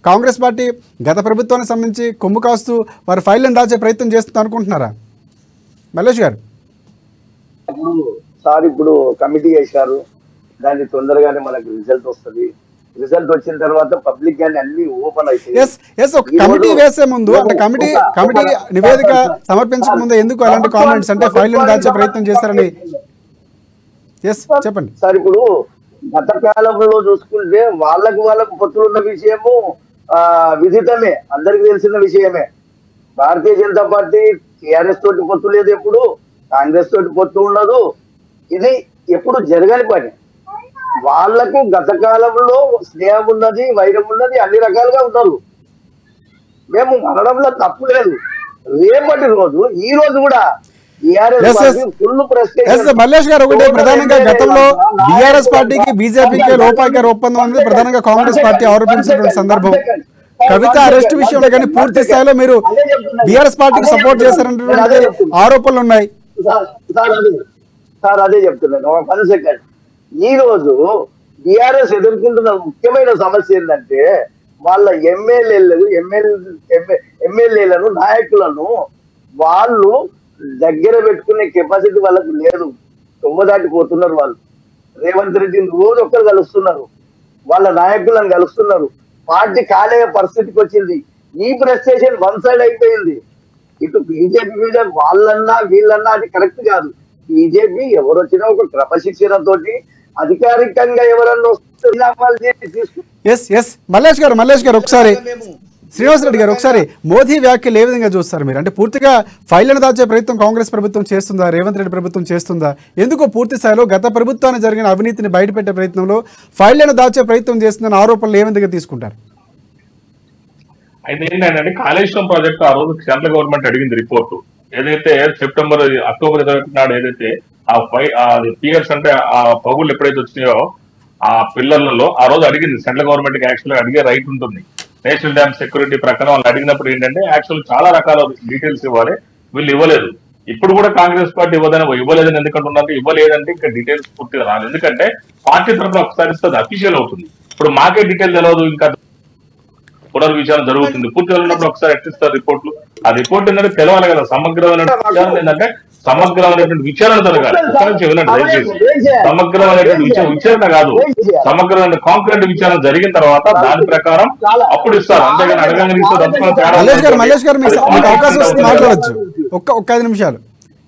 కాంగ్రెస్ పార్టీ గత ప్రభుత్వానికి సంబంధించి కొమ్ము కాస్తూ వారి ఫైళ్లను దాచే ప్రయత్నం చేస్తుంది అనుకుంటున్నారా మల్లేష్ గారు? ఇప్పుడు కమిటీ చేశారు, దాన్ని తొందరగానే మనకు రిజల్ట్ వస్తుంది. రిజల్ట్ వచ్చిన తర్వాత పబ్లిక్ గానీ అన్ని ఓపెన్ అయితే కమిటీ వేసే ముందు అంటే కమిటీ నివేదిక సమర్పించక ముందు ఎందుకు అలాంటి కామెంట్స్ అంటే ఫైళ్లను దాచే ప్రయత్నం చేశారని చెప్పండి సార్. ఇప్పుడు గత కాలంలో చూసుకుంటే వాళ్ళకు పొత్తులున్న విషయము విదితమే, అందరికి తెలిసిన విషయమే. భారతీయ జనతా పార్టీ టిఆర్ఎస్ తోటి పొత్తు లేదు, ఎప్పుడు కాంగ్రెస్ తోటి పొత్తు ఉండదు. ఇది ఎప్పుడు జరగని పని. వాళ్లకు గత కాలంలో స్నేహం ఉన్నది, వైరం ఉన్నది, అన్ని రకాలుగా ఉన్నారు. మేము అనడంలో తప్పు లేదు. రేపటి రోజు ఈ రోజు కూడా మల్లేష్ గారు ఒకటే ప్రధానంగా గతంలో బీఆర్ఎస్ పార్టీకి బీజేపీకి లోపాయకార ఒప్పందం అనేది ప్రధానంగా కాంగ్రెస్ పార్టీ ఆరోపించినటువంటి సందర్భం. కవిత అరెస్ట్ విషయంలో కానీ పూర్తి స్థాయిలో మీరు బీఆర్ఎస్ పార్టీకి సపోర్ట్ చేశారనేటువంటి ఆరోపణలు ఉన్నాయి. సార్ అదే చెప్తున్నాను. 1 సెకండ్. ఈ రోజు బీఆర్ఎస్ ఎదుర్కొంటున్న ముఖ్యమైన సమస్య ఏంటంటే వాళ్ళ ఎమ్మెల్యేలను నాయకులను వాళ్ళు దగ్గర పెట్టుకునే కెపాసిటీ వాళ్ళకు లేదు. దాటిపోతున్నారు వాళ్ళు. రేవంత్ రెడ్డిని రోజు ఒక్కరు కలుస్తున్నారు, వాళ్ళ నాయకులను కలుస్తున్నారు. పార్టీ కాలే పరిస్థితికి వచ్చింది. ఈ ప్రెస్టేషన్ 1 సైడ్ అయిపోయింది. ఇటు బీజేపీ మీద వాళ్ళన్నా వీళ్ళన్నా అది కరెక్ట్ కాదు. బీజేపీ ఎవరు వచ్చినా ఒక క్రమశిక్షణతోటి అధికారికంగా ఎవరన్నా మల్లేష్ గారు ఒకసారి శ్రీనివాస్ రెడ్డి గారు ఒకసారి మోదీ వ్యాఖ్యలు ఏ విధంగా చూస్తారు మీరు? అంటే పూర్తిగా ఫైళ్లను దాచే ప్రయత్నం కాంగ్రెస్ ప్రభుత్వం చేస్తుందా, రేవంత్ రెడ్డి ప్రభుత్వం చేస్తుందా? ఎందుకు పూర్తి స్థాయిలో గత ప్రభుత్వానికి జరిగిన అవినీతిని బయటపెట్టే ప్రయత్నంలో ఫైళ్లను దాచే ప్రయత్నం చేస్తుందని ఆరోపణలు ఏ విధంగా తీసుకుంటారు? అయితే ఏంటంటే కాళేశ్వరం ప్రాజెక్టు ఆ రోజు సెంట్రల్ గవర్నమెంట్ అడిగింది రిపోర్టు. ఏదైతే అక్టోబర్ 21 నాడు ఏదైతే పియర్స్ అంటే ఆ పగుళ్ళు ఎప్పుడైతే వచ్చినాయో ఆ పిల్లర్లలో ఆ రోజు అడిగింది సెంట్రల్ గవర్నమెంట్ కి యాక్చువల్ అడిగే రైట్ ఉంటుంది. నేషనల్ డ్యామ్ సెక్యూరిటీ ప్రకారం వాళ్ళు అడిగినప్పుడు ఏంటంటే యాక్చువల్ చాలా రకాల డీటెయిల్స్ ఇవ్వాలి, వీళ్ళు ఇవ్వలేదు. ఇప్పుడు కూడా కాంగ్రెస్ పార్టీ ఇవ్వలేదని ఎందుకంటున్నారు? ఇవ్వలేదంటే ఇంకా డీటెయిల్స్ పూర్తిగా రాదు. ఎందుకంటే పార్టీ తరఫున ఒకసారి ఇస్తే అది అఫీషియల్ అవుతుంది. ఇప్పుడు మాకే డీటెయిల్ తెలియదు, ఇంకా పునర్విచారణ జరుగుతుంది. పూర్తిగా ఉన్నప్పుడు ఒకసారి ఎట్టిస్తారు రిపోర్ట్లు. ఆ రిపోర్ట్ ఏంటంటే తెలవాలి కదా. సమగ్రమైన విచారణ ఏంటంటే సమగ్రమైనటువంటి విచారణ జరగాలి. సమగ్రమైనటువంటి విచారణ కాదు, సమగ్రమైన కాంక్రీట్ విచారణ జరిగిన తర్వాత దాని ప్రకారం అప్పుడు ఇస్తారు. అంతేగాని అడగంగా మల్లేష్ గారు మీకు అవకాశం వస్తుంది మాట్లాడచ్చు. ఒక్క 5 నిమిషాలు.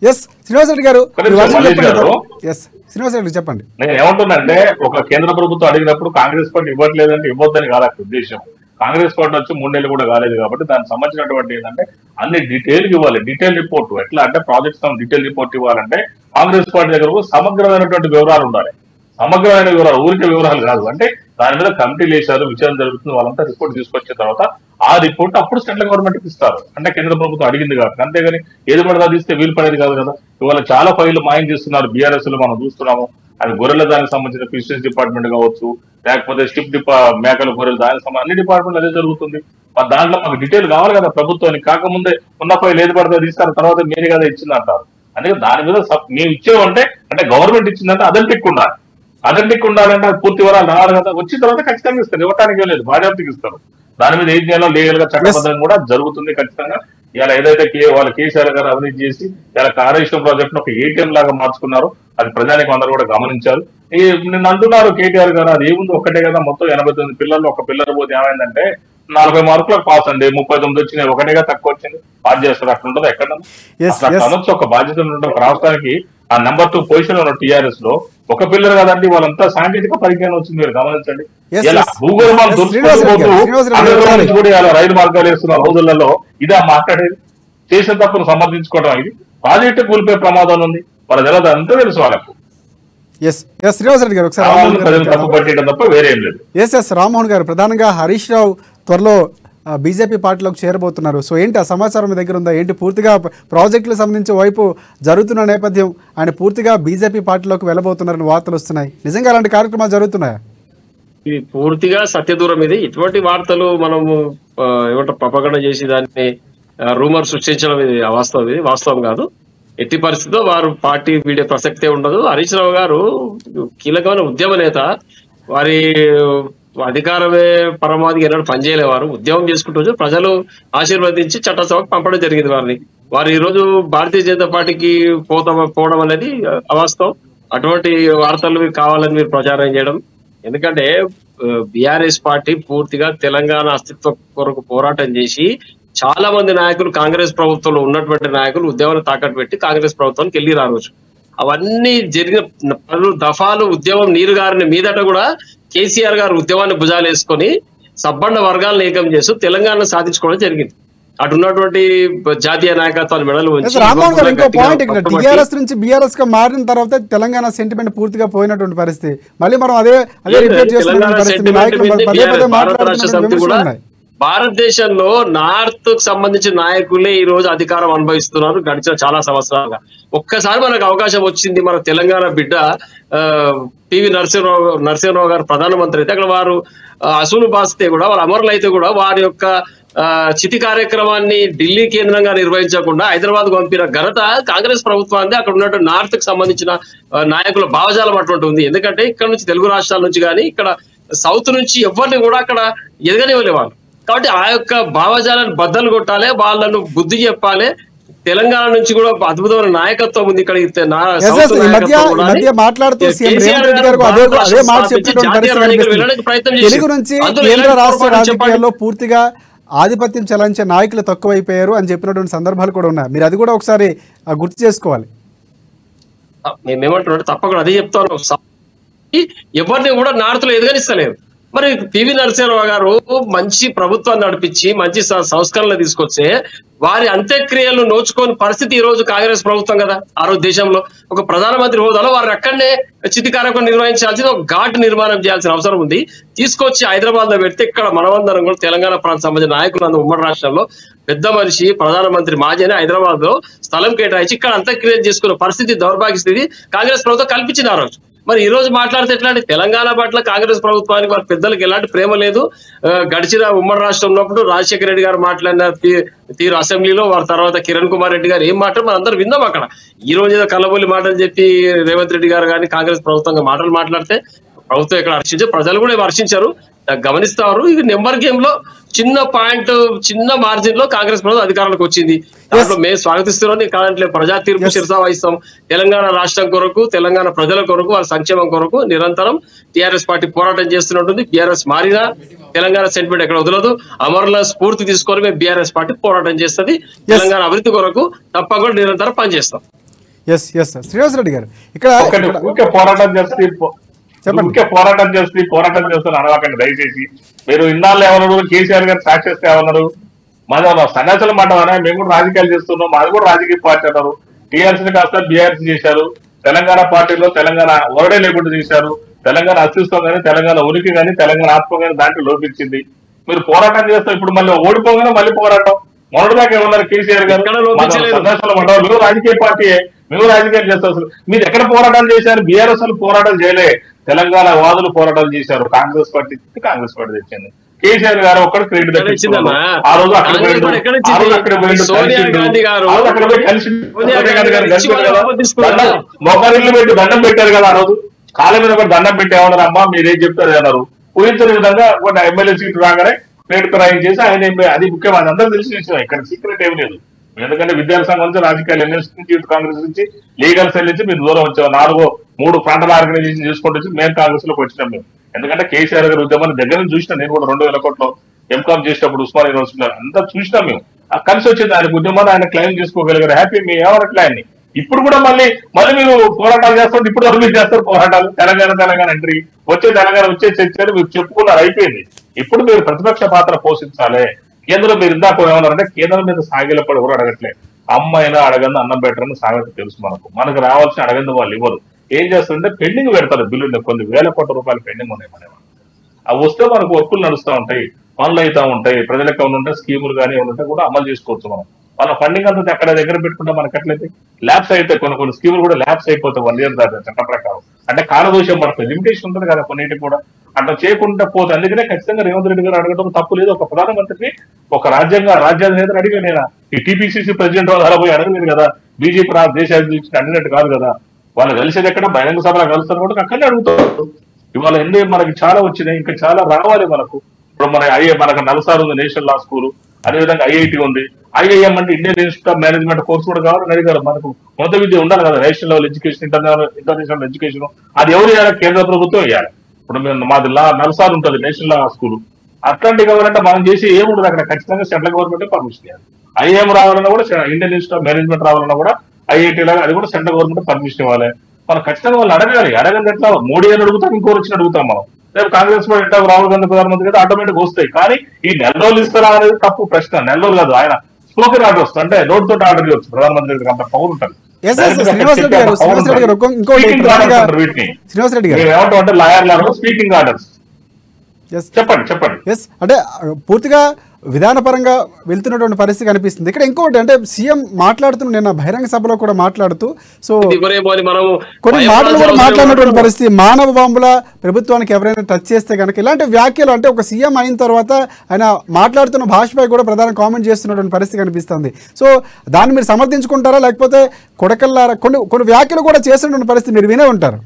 ఎస్ శ్రీనివాస్ రెడ్డి గారు ఒక్క నిమిషం, మీ వర్షన్ మల్లేష్ చెప్పండి. గారు. ఎస్ శ్రీనివాస్ రెడ్డి చెప్పండి. నేను ఏమంటున్నానంటే ఒక కేంద్ర ప్రభుత్వం అడిగినప్పుడు కాంగ్రెస్ పార్టీ ఇవ్వట్లేదంటే ఇవ్వద్దని కాదు అక్కడ ఉద్దేశం. కాంగ్రెస్ పార్టీ వచ్చి 3 నెలలు కూడా కాలేదు కాబట్టి దానికి సంబంధించినటువంటి ఏంటంటే అన్ని డీటెయిల్ ఇవ్వాలి. డీటెయిల్ రిపోర్ట్ ఎట్లా అంటే ప్రాజెక్ట్స్ డీటెయిల్ రిపోర్ట్ ఇవ్వాలంటే కాంగ్రెస్ పార్టీ దగ్గర సమగ్రమైనటువంటి వివరాలు ఉండాలి. సమగ్రమైన వివరాలు, ఊరికే వివరాలు కాదు. అంటే దాని మీద కమిటీలు వేశారు, విచారణ జరుగుతుంది, వాళ్ళంతా రిపోర్ట్ తీసుకొచ్చిన తర్వాత ఆ రిపోర్ట్ అప్పుడు సెంట్రల్ గవర్నమెంట్ కి ఇస్తారు. అంటే కేంద్ర ప్రభుత్వం అడిగింది కాబట్టి. అంతేగాని ఏది పడదా తీస్తే వీలు పడేది కాదు కదా. ఇవాళ చాలా ఫైళ్లు మాయం చేస్తున్నారు బీఆర్ఎస్ లో, మనం చూస్తున్నాము. అది గొర్రెల దానికి సంబంధించిన ఫిషరీస్ డిపార్ట్మెంట్ కావచ్చు, లేకపోతే స్టిప్ మేకల గొర్రెలు దానికి సంబంధించి అన్ని డిపార్ట్మెంట్ అదే జరుగుతుంది. మరి దాంట్లో మాకు డీటెయిల్ కావాలి కదా ప్రభుత్వానికి. కాకముందే ఉన్న ఫైల్ ఏది పడతా తీస్తారు, తర్వాత మీరే కదా ఇచ్చింది అంటారు. అందుకే దాని మీద మేము ఇచ్చేవంటే అంటే గవర్నమెంట్ ఇచ్చిందంటే అథెంటిక్ ఉండాలి. అథెంటిక్ ఉండాలంటే అది పూర్తి వివరాలు రావాలి కదా. వచ్చిన తర్వాత ఖచ్చితంగా ఇస్తారు, ఇవ్వటానికి లేదు, బాధ్యతకి ఇస్తారు. దాని మీద ఏం చేయాలో లీగల్ గా చట్టబద్ధంగా కూడా జరుగుతుంది ఖచ్చితంగా. ఇలా ఏదైతే వాళ్ళ కేసీఆర్ గారు అవినీతి చేసి ఇలా కాళేశ్వరం ప్రాజెక్ట్ ఒక ఏటీఎం లాగా మార్చుకున్నారు, అది ప్రజానికి అందరూ కూడా గమనించారు. నిన్న అంటున్నారు కేటీఆర్ గారు, అది ఏముంది ఒక్కటే కదా, మొత్తం 89 పిల్లలు ఒక పిల్లలు పోతే ఏమైందంటే 40 మార్కులకు పాస్ అండి, 39 వచ్చినాయి, ఒకటేగా తక్కువ వచ్చింది, పాస్ చేస్తారు. అట్లా ఉంటుంది ఎక్కడ అనొచ్చు. ఒక బాధ్యత ఉంటే ఒక రాష్ట్రానికి ఆ నెంబర్ 2 పొజిషన్ ఉన్న టీఆర్ఎస్ లో ఒక పిల్లలు కదండి, వాళ్ళంతా సాంకేతిక పరిజ్ఞానం వచ్చింది, మీరు గమనించండి. ఇలా భూగర్భాలు దొరుకుతూ కూడా ఇలా రైలు మార్గాలు వేస్తున్న రోజులలో ఇదే మాట్లాడేది. చేసిన తప్పును సమర్థించుకోవడం, ఇది ప్రాజెక్టు కూలిపోయే ప్రమాదం ఉంది, వాళ్ళ తెలియదు, అంతా తెలుసు వాళ్ళకు. శ్రీనివాస్ రెడ్డి గారు ఒకసారి తప్పు పట్టేయడం తప్ప వేరేం లేదు. రామ్మోహన్ గారు, ప్రధానంగా హరీష్ రావు త్వరలో బీజేపీ పార్టీలోకి చేరబోతున్నారు. సో ఏంటి ఆ సమాచారం మీ దగ్గర ఉందా? ఏంటి పూర్తిగా ప్రాజెక్టులకు సంబంధించి వైపు జరుగుతున్న నేపథ్యం, ఆయన పూర్తిగా బీజేపీ పార్టీలోకి వెళ్ళబోతున్నారని వార్తలు వస్తున్నాయి. నిజంగా అలాంటి కార్యక్రమాలు జరుగుతున్నాయా? ఇది పూర్తిగా సత్యదూరం. ఇది ఇటువంటి వార్తలు మనము ఏమంటారు ప్రపగండ చేసి దాన్ని రూమర్ సృష్టించడం ఇది అవాస్తవం, ఇది వాస్తవం కాదు. ఎట్టి పరిస్థితిలో వారు పార్టీ వీడే ప్రసక్తే ఉండదు. హరీష్ రావు గారు కీలకమైన ఉద్యమ నేత, వారి అధికారమే పరమావధికి ఎన్నడూ పనిచేయలేవారు. ఉద్యమం చేసుకుంటూ ప్రజలు ఆశీర్వదించి చట్టసభకు పంపడం జరిగింది వారిని. వారు ఈ రోజు భారతీయ జనతా పార్టీకి పోవడం అనేది అవాస్తవం. అటువంటి వార్తలు కావాలని మీరు ప్రచారం చేయడం. ఎందుకంటే బీఆర్ఎస్ పార్టీ పూర్తిగా తెలంగాణ అస్తిత్వ కొరకు పోరాటం చేసి చాలా మంది నాయకులు కాంగ్రెస్ ప్రభుత్వంలో ఉన్నటువంటి నాయకులు ఉద్యమాన్ని తాకట్టు పెట్టి కాంగ్రెస్ ప్రభుత్వానికి వెళ్ళి రావచ్చు. అవన్నీ జరిగిన పలు దఫాలు ఉద్యమం నీరుగారిన మీదట కూడా కేసీఆర్ గారు ఉద్యమాన్ని భుజాలు వేసుకొని సబ్బండ వర్గాలను ఏకం చేస్తూ తెలంగాణ సాధించుకోవడం జరిగింది. అటు ఉన్నటువంటి జాతీయ నాయకత్వాన్ని మెడలు రామ్మోహన్ గారు, ఇంకో పాయింట్ ఇక్కడ టీఆర్ఎస్ నుంచి బీఆర్ఎస్ గా మారిన తర్వాత తెలంగాణ సెంటిమెంట్ పూర్తిగా పోయినటువంటి పరిస్థితి. మళ్ళీ మనం అదే రిపీట్ చేస్తున్న పరిస్థితి. భారతదేశంలో నార్త్ కు సంబంధించిన నాయకులే ఈ రోజు అధికారం అనుభవిస్తున్నారు గడిచిన చాలా సంవత్సరాలుగా. మనకు అవకాశం వచ్చింది, మన తెలంగాణ బిడ్డ పివి నరసింహరావు గారు ప్రధానమంత్రి అయితే అక్కడ వారు అసూలు బాస్తే కూడా, వారు అమరులు అయితే కూడా వారి యొక్క చితి కార్యక్రమాన్ని ఢిల్లీ కేంద్రంగా నిర్వహించకుండా హైదరాబాద్ పంపిన ఘనత కాంగ్రెస్ ప్రభుత్వాన్ని. అక్కడ ఉన్నటువంటి నార్త్ కు సంబంధించిన నాయకుల భావజాలం అటువంటి ఉంది. ఎందుకంటే ఇక్కడ నుంచి తెలుగు రాష్ట్రాల నుంచి కానీ ఇక్కడ సౌత్ నుంచి ఎవరిని కూడా అక్కడ ఎదగనివ్వలేవాళ్ళు. కాబట్టి ఆ యొక్క భావజాలను బద్దలు కొట్టాలి, వాళ్ళను బుద్ధి చెప్పాలి. తెలంగాణ నుంచి కూడా అద్భుతమైన నాయకత్వం ఉంది ఇక్కడ. తెలుగు నుంచి కేంద్ర రాష్ట్ర రాజకీయాల్లో పూర్తిగా ఆధిపత్యం చెలాయించే నాయకులు తక్కువైపోయారు అని చెప్పినటువంటి సందర్భాలు కూడా ఉన్నాయి. మీరు అది కూడా ఒకసారి గుర్తు చేసుకోవాలి. మేమేమంటున్నాం తప్పకుండా అదే చెప్తాను. ఎవరిని కూడా నార్త్ లో ఎదగనిస్తలేదు. మరి పివి నరసింహరావు గారు మంచి ప్రభుత్వాన్ని నడిపించి మంచి సంస్కరణలు తీసుకొచ్చే వారి అంత్యక్రియలు నోచుకోని పరిస్థితి ఈ రోజు కాంగ్రెస్ ప్రభుత్వం కదా. ఆ రోజు దేశంలో ఒక ప్రధానమంత్రి హోదాలో వారిని అక్కడనే చితి కార్యక్రమం నిర్వహించాల్సిన ఒక ఘాట్ నిర్మాణం చేయాల్సిన అవసరం ఉంది. తీసుకొచ్చి హైదరాబాద్ లో పెడితే ఇక్కడ మనమందరం కూడా తెలంగాణ ప్రాంత సంబంధించిన నాయకులు ఉమ్మడి రాష్ట్రంలో పెద్ద మనిషి ప్రధానమంత్రి మాజీని హైదరాబాద్ లో స్థలం కేటాయించి ఇక్కడ అంత్యక్రియలు చేసుకున్న పరిస్థితి, దౌర్భాగ్య స్థితి కాంగ్రెస్ ప్రభుత్వం కల్పించింది ఆ రోజు. మరి ఈ రోజు మాట్లాడితే ఎట్లాంటి తెలంగాణ పట్ల కాంగ్రెస్ ప్రభుత్వానికి వారి పెద్దలకు ఎలాంటి ప్రేమ లేదు. గడిచిన ఉమ్మడి రాష్ట్రం ఉన్నప్పుడు రాజశేఖర రెడ్డి గారు మాట్లాడిన తీరు అసెంబ్లీలో, వారి తర్వాత కిరణ్ కుమార్ రెడ్డి గారు ఏం మాట్లాడు మనం అందరం విన్నాం. అక్కడ ఈ రోజు ఏదో కల్లబొల్లి మాటలు చెప్పి రేవంత్ రెడ్డి గారు కానీ కాంగ్రెస్ ప్రభుత్వంగా మాటలు మాట్లాడితే ప్రభుత్వం ఇక్కడ హర్షించే ప్రజలు కూడా హర్షించారు, గమనిస్తారు. ఇది నెంబర్ గేమ్ లో చిన్న పాయింట్, చిన్న మార్జిన్ లో కాంగ్రెస్ ప్రభుత్వం అధికారంలోకి వచ్చింది. దాంట్లో మేము స్వాగతిస్తున్నాం, కాదంటే ప్రజా తీర్పు శిరసా వహిస్తాం. తెలంగాణ రాష్ట్రం కొరకు, తెలంగాణ ప్రజల కొరకు, వారి సంక్షేమం కొరకు నిరంతరం టీఆర్ఎస్ పార్టీ పోరాటం చేస్తున్నట్టుంది. బీఆర్ఎస్ మారినా తెలంగాణ సెంటిమెంట్ ఎక్కడ వదలదు. అమరుల స్ఫూర్తి తీసుకొని మేము బీఆర్ఎస్ పార్టీ పోరాటం చేస్తుంది. తెలంగాణ అభివృద్ధి కొరకు తప్పకుండా నిరంతరం పనిచేస్తాం. ఎస్ ఎస్ శ్రీనివాస్ రెడ్డి గారు ఇక్కడ ఊరికే పోరాటం చేస్తే అనవాకండి దయచేసి. మీరు ఇన్నాళ్ళు ఏమన్నారు, కేసీఆర్ గారు సాక్షిస్తే ఏమన్నారు, మాది సన్యాసుల మాట మేము కూడా రాజకీయాలు చేస్తున్నాం, మాది కూడా రాజకీయ పార్టీ అన్నారు. టీఆర్సీ కాస్త బీఆర్సీ చేశారు, తెలంగాణ పార్టీలో తెలంగాణ ఓరడే లేకుండా చేశారు, తెలంగాణ అస్తిత్వం కానీ తెలంగాణ ఉనికి కానీ తెలంగాణ ఆత్మ కానీ దాంట్లో లోపించింది. మీరు పోరాటం చేస్తాం, ఇప్పుడు మళ్ళీ ఓడిపోగానే మళ్ళీ పోరాటం. మొన్నటిదాకా ఏమన్నారు కేసీఆర్ గారు, సన్యాసుల మాట మేము రాజకీయ పార్టీయే, మేము రాజకీయాలు చేస్తాం. అసలు మీరు ఎక్కడ పోరాటాలు చేశారు? బీఆర్ఎస్ పోరాటం చేయలే, తెలంగాణ వాదులు పోరాటాలు చేశారు. కాంగ్రెస్ పార్టీ తెచ్చింది. కేసీఆర్ గారు ఒక్కడ క్రెడిట్ తెచ్చిందమ్మా. ఆ రోజు అక్కడ మొక్కరిల్లు పెట్టి దండం పెట్టారు కదా. ఆ రోజు కాళ్ళ మీద ఒకటి దండం పెట్టి ఏమన్నారు, అమ్మా మీరేం చెప్తారు అన్నారు. ఊహించని విధంగా ఒక ఎమ్మెల్యే సీటు రాగానే క్రెడిట్ రాయింగ్ చేసి ఆయన అది ముఖ్యమైన అందరూ తెలిసి విషయం, ఇక్కడ సీక్రెట్ ఏమి లేదు. ఎందుకంటే విద్యార్థి సంఘం నుంచి రాజకీయాలు ఎన్ఎస్ నుంచి కాంగ్రెస్ నుంచి లీగల్ సెల్ నుంచి మీరు దూరం వచ్చాము. 3 ఫ్రంటల్ ఆర్గనైజేషన్ చేసుకుంటూ వచ్చి మేము కాంగ్రెస్ లోకి వచ్చినాం. మేము ఎందుకంటే కేసీఆర్ గారి ఉద్యమాన్ని దగ్గర నుంచి చూసినా, నేను కూడా 2001లో ఎంకామ్ చేసినప్పుడు ఉస్మాన్ యూనివర్సిటీలో అంతా చూసినాం మేము. కలిసి వచ్చింది ఆయన ఉద్యమాన్ని, ఆయన క్లైమ్ చేసుకోగలిగారు, హ్యాపీ మీ ఎవరట్లా ఆయన్ని. ఇప్పుడు కూడా మళ్ళీ మీరు పోరాటాలు చేస్తారు, ఇప్పుడు మీరు చేస్తారు పోరాటాలు. తెలంగాణ ఎంట్రీ వచ్చే తెలంగాణ వచ్చే చర్చలు మీరు చెప్పుకున్నారు, అయిపోయింది. ఇప్పుడు మీరు ప్రతిపక్ష పాత్ర పోషించాలి. కేంద్రం మీరు ఇందాక ఏమన్నారంటే కేంద్రం మీద సాగిలపడి ఎవరు అడగట్లేదు. అమ్మైనా అడగంది అన్నం పెట్టరని సామెత తెలుసు మనకు రావాల్సిన అడగంది వాళ్ళు ఇవ్వరు. ఏం చేస్తారంటే పెండింగ్ పెడతారు, బిల్లుని కొన్ని వేల కోట్ల రూపాయలు పెండింగ్ ఉన్నాయి మన. అవి వస్తే మనకు వర్కులు నడుస్తూ ఉంటాయి, పనులు అవుతా ఉంటాయి, ప్రజలకు ఏమైనా ఉంటే స్కీములు కానీ ఏమైనా కూడా అమలు చేసుకోవచ్చు. మనం వాళ్ళ ఫండింగ్ అంతా అక్కడ దగ్గర పెట్టుకుంటే మనకి ఎట్లయితే ల్యాబ్స్ అయితే కొన్ని స్కీములు కూడా ల్యాబ్స్ అయిపోతాయి 1 year దాకా చట్ట ప్రకారం. అంటే కాలదోషం పడుతుంది, లిమిటేషన్ ఉంటుంది కదా కొన్నిటికి కూడా. అట్లా చేయకుండా పోతే అందుకనే ఖచ్చితంగా రేవంత్ రెడ్డి గారు అడగడం తప్పు లేదు. ఒక ప్రధానమంత్రిని ఒక రాజ్యాంగ నేతలు అడిగా నేను ఈ టీపీసీసీ ప్రెసిడెంట్ అలా పోయి అడగలేదు కదా. బీజేపీ దేశాన్ని అడిగినట్టు కాదు కదా. వాళ్ళు కలిసేది ఎక్కడ బహిరంగ సభలో కలుస్తారు కూడా అక్కడనే అడుగుతారు. ఇవాళ ఎన్ని మనకి చాలా వచ్చినాయి, ఇంకా చాలా రావాలి మనకు. ఇప్పుడు మనకు నల్సార్ ఉంది నేషనల్ లా స్కూల్, అదేవిధంగా ఐఐటి ఉంది, ఐఐఎం అంటే Indian institute of management course కూడా కావాలని అడిగారు. మనకు మొదటి విద్య ఉండాలి కదా, national level education, international education. అది ఎవరు ఇవ్వాలి? కేంద్ర ప్రభుత్వం ఇవ్వాలి. ఇప్పుడు మాది నల్సార్ ఉంటుంది నేషనల్ లా స్కూల్, అట్లాంటివి కావాలంటే మనం చేసి ఏముండదు అక్కడ. ఖచ్చితంగా సెంట్రల్ గవర్నమెంట్ పర్మిషన్ ఇవ్వాలి. ఐఐఎం రావాలన్నా కూడా, ఇండియన్ ఇన్స్టిట్యూట్ ఆఫ్ మేనేజ్మెంట్ రావాలన్నా కూడా, ఐఐటీ లాగా అది కూడా సెంట్రల్ గవర్నమెంట్ పర్మిషన్ ఇవ్వాలి. మనం ఖచ్చితంగా వాళ్ళు అడగాలి. అడగండి ఎట్లా? మోడీ అని అడుగుతాం, ఇంకోరు వచ్చి అడుగుతాం మనం. రేపు కాంగ్రెస్ పార్టీ ఎట్లా రాహుల్ గాంధీ ప్రధానమంత్రి కదా ఆటోమేటిక్ వస్తాయి. కానీ ఈ 4 రోజులు ఇస్తారా అనేది తప్పు ప్రశ్న. 4 రోజులు కాదు, ఆయన స్పోకెన్ ఆర్డర్ వస్తుంది, అంటే నోట్ తోటి ఆర్డర్ ఇవ్వచ్చు. ప్రధానమంత్రి గారికి అంత పవర్ ఉంటుంది. ఏమంటాం లాయర్లు స్పీకింగ్ ఆర్డర్స్. చెప్పండి. అంటే పూర్తిగా విధానపరంగా వెళ్తున్నటువంటి పరిస్థితి కనిపిస్తుంది. ఇక్కడ ఇంకోటి అంటే సీఎం మాట్లాడుతున్న నిన్న బహిరంగ సభలో కూడా మాట్లాడుతూ కొన్ని మాటలు కూడా మాట్లాడినటువంటి పరిస్థితి. మానవ బాంబుల ప్రభుత్వానికి ఎవరైనా టచ్ చేస్తే కనుక ఇలాంటి వ్యాఖ్యలు, అంటే ఒక సీఎం అయిన తర్వాత ఆయన మాట్లాడుతున్న భాషపై కూడా ప్రధాన కామెంట్ చేస్తున్నటువంటి పరిస్థితి కనిపిస్తుంది. సో దాన్ని మీరు సమర్థించుకుంటారా, లేకపోతే కొడకల్లారా కొన్ని వ్యాఖ్యలు కూడా చేస్తున్నటువంటి పరిస్థితి మీరు వినే ఉంటారు?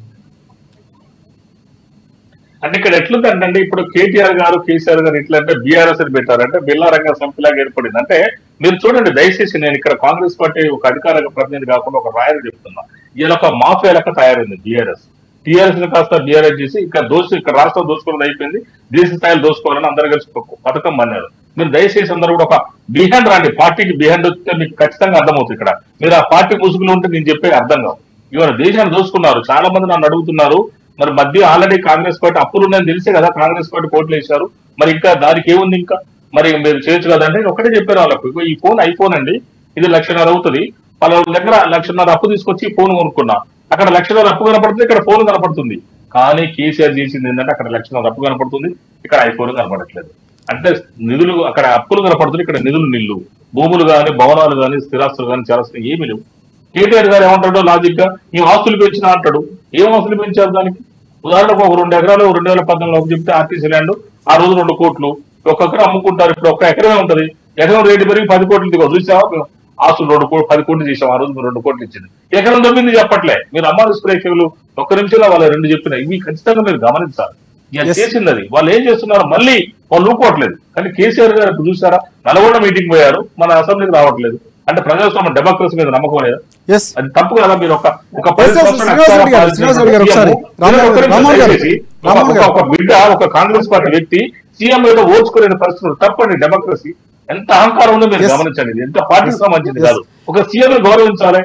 అంటే ఇక్కడ ఎట్లుందంటే ఇప్పుడు కేటీఆర్ గారు కేసీఆర్ గారు ఎట్లా అంటే బీఆర్ఎస్ అని పెట్టారంటే బిల్లారంగ సంస్థలాగా ఏర్పడింది. అంటే మీరు చూడండి దయచేసి, నేను ఇక్కడ కాంగ్రెస్ పార్టీ ఒక అధికారిక ప్రతినిధి కాకుండా ఒక రాయలు చెప్తున్నా. ఇలా ఒక మాఫియా లెక్క తయారైంది టీఆర్ఎస్ ని కాస్త బీఆర్ఎస్ చేసి ఇక్కడ రాష్ట్రం దోచుకున్నది అయిపోయింది, దేశ స్థాయిలో దోచుకోవాలని అందరూ కలిసి పథకం అన్నారు. మీరు దయచేసి అందరూ కూడా ఒక బిహైండ్ రండి, పార్టీకి బిహైండ్ వస్తే మీకు ఖచ్చితంగా అర్థమవుతుంది. ఇక్కడ మీరు ఆ పార్టీ ముసుగులు ఉంటే నేను చెప్పే అర్థం కావు. ఇవాళ దేశాన్ని దోచుకున్నారు. చాలా మంది నన్ను అడుగుతున్నారు, మరి మధ్య ఆల్రెడీ కాంగ్రెస్ పార్టీ అప్పులు ఉన్నాయని తెలిసే కదా కాంగ్రెస్ పార్టీ కోట్లు వేశారు, మరి ఇంకా దానికి ఏముంది, ఇంకా మరి మీరు చేయొచ్చు కదంటే ఒకటే చెప్పారు వాళ్ళకు. ఈ ఫోన్ ఐఫోన్ అండి, ఇది 1,00,000 అవుతుంది, వాళ్ళ దగ్గర 1,00,000 అప్పు తీసుకొచ్చి ఫోన్ కొనుక్కున్నా, అక్కడ 1,00,000 అప్పు కనపడుతుంది, ఇక్కడ ఫోన్ కనపడుతుంది. కానీ కేసీఆర్ చేసింది ఏంటంటే అక్కడ 1,00,000 అప్పు కనపడుతుంది, ఇక్కడ ఐఫోన్ కనపడట్లేదు. అంటే నిధులు అక్కడ అప్పులు కనపడుతుంది, ఇక్కడ నిల్లు, భూములు కానీ భవనాలు కానీ స్థిరాస్తులు కానీ చాలా ఏమి లేవు. కేటీఆర్ గారు ఏమంటాడో లాజిక్ గా ఈ ఆస్తులు పెంచినా అంటాడు. ఏం ఆస్తులు పెంచారు దానికి? ఉదాహరణకు ఒక 2 ఎకరాలు 2014 చెప్తే ఆర్టీసీ ల్యాండ్ ఆ రోజు 2 కోట్లు, ఒక్క ఎకరం అమ్ముకుంటారు. ఇప్పుడు 1 ఎకరమే ఉంటది, ఎకరం రేటు పెరిగి 10 కోట్లు దిగో చూసావా? ఆస్తులు 10 కోట్లు చేసాం, ఆ రోజు 2 కోట్లు ఇచ్చింది. ఎకరం దొబ్బింది చెప్పట్లే. మీరు అమ్మాలి స్ప్రేక్షకులు 1 నిమిషంలో వాళ్ళు 2 చెప్పినాయి. ఇవి ఖచ్చితంగా మీరు గమనించాలి. చేసింది అది. వాళ్ళు ఏం చేస్తున్నారు, మళ్ళీ వాళ్ళు ఊపుకోవట్లేదు. కానీ కేసీఆర్ గారు ఇప్పుడు చూసారా, నల్గొండ మీటింగ్ పోయారు, మన అసెంబ్లీకి రావట్లేదు. అంటే ప్రజాస్వామ్య డెమోక్రసీ మీద నమ్మకం లేదా? అది తప్పు కదా. మీరు ఒక బిడ్డ, ఒక కాంగ్రెస్ పార్టీ వ్యక్తి సీఎం మీద ఓర్చుకోలేని పరిస్థితులు తప్పండి. డెమోక్రసీ ఎంత అహంకారం ఉందో మీరు గమనించండి. ఎంత పార్టీకి సంబంధించింది కాదు. ఒక సీఎం గౌరవించాలి,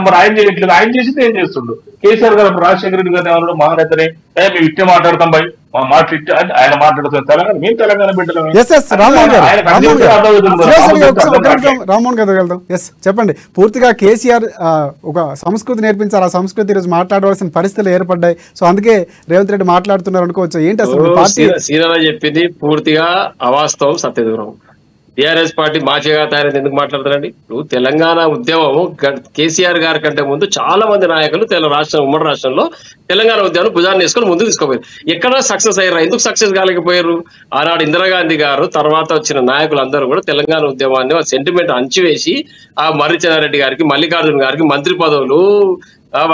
మరి ఆయన చేయట్లేదు. ఆయన చేసింది ఏం చేస్తుండు? కేసీఆర్ గారు రాజశేఖర రెడ్డి గారిని ఎవరు మహానేతని మేము ఇట్టే మాట్లాడతాం భయ్, మా మాట ఇట్టే ఆయన మాట్లాడుతున్నాం. తెలంగాణ మేము తెలంగాణ బిడ్డలమే. రామ్మోహన్ గారు వెళ్దాం. ఎస్ చెప్పండి. పూర్తిగా కేసీఆర్ ఒక సంస్కృతి నేర్పించారు, ఆ సంస్కృతి ఈరోజు మాట్లాడవలసిన పరిస్థితులు ఏర్పడ్డాయి. సో అందుకే రేవంత్ రెడ్డి మాట్లాడుతున్నారు అనుకోవచ్చు. ఏంటి అసలు పార్టీ సీనియర్ చెప్పింది పూర్తిగా అవాస్తవం, సత్యదూరం. టీఆర్ఎస్ పార్టీ మాచేగా తయారైంది ఎందుకు మాట్లాడతారండి? ఇప్పుడు తెలంగాణ ఉద్యమం కేసీఆర్ గారి కంటే ముందు చాలా మంది నాయకులు ఉమ్మడి రాష్ట్రంలో తెలంగాణ ఉద్యమం భుజాన్ని వేసుకొని ముందుకు తీసుకోపోయారు. ఎక్కడ సక్సెస్ అయ్యారు? ఎందుకు సక్సెస్ కాలేకపోయారు? ఆనాడు ఇందిరాగాంధీ గారు తర్వాత వచ్చిన నాయకులు అందరూ కూడా తెలంగాణ ఉద్యమాన్ని సెంటిమెంట్ అంచివేసి ఆ మర్రి చెన్నారెడ్డి గారికి, మల్లికార్జున గారికి మంత్రి పదవులు,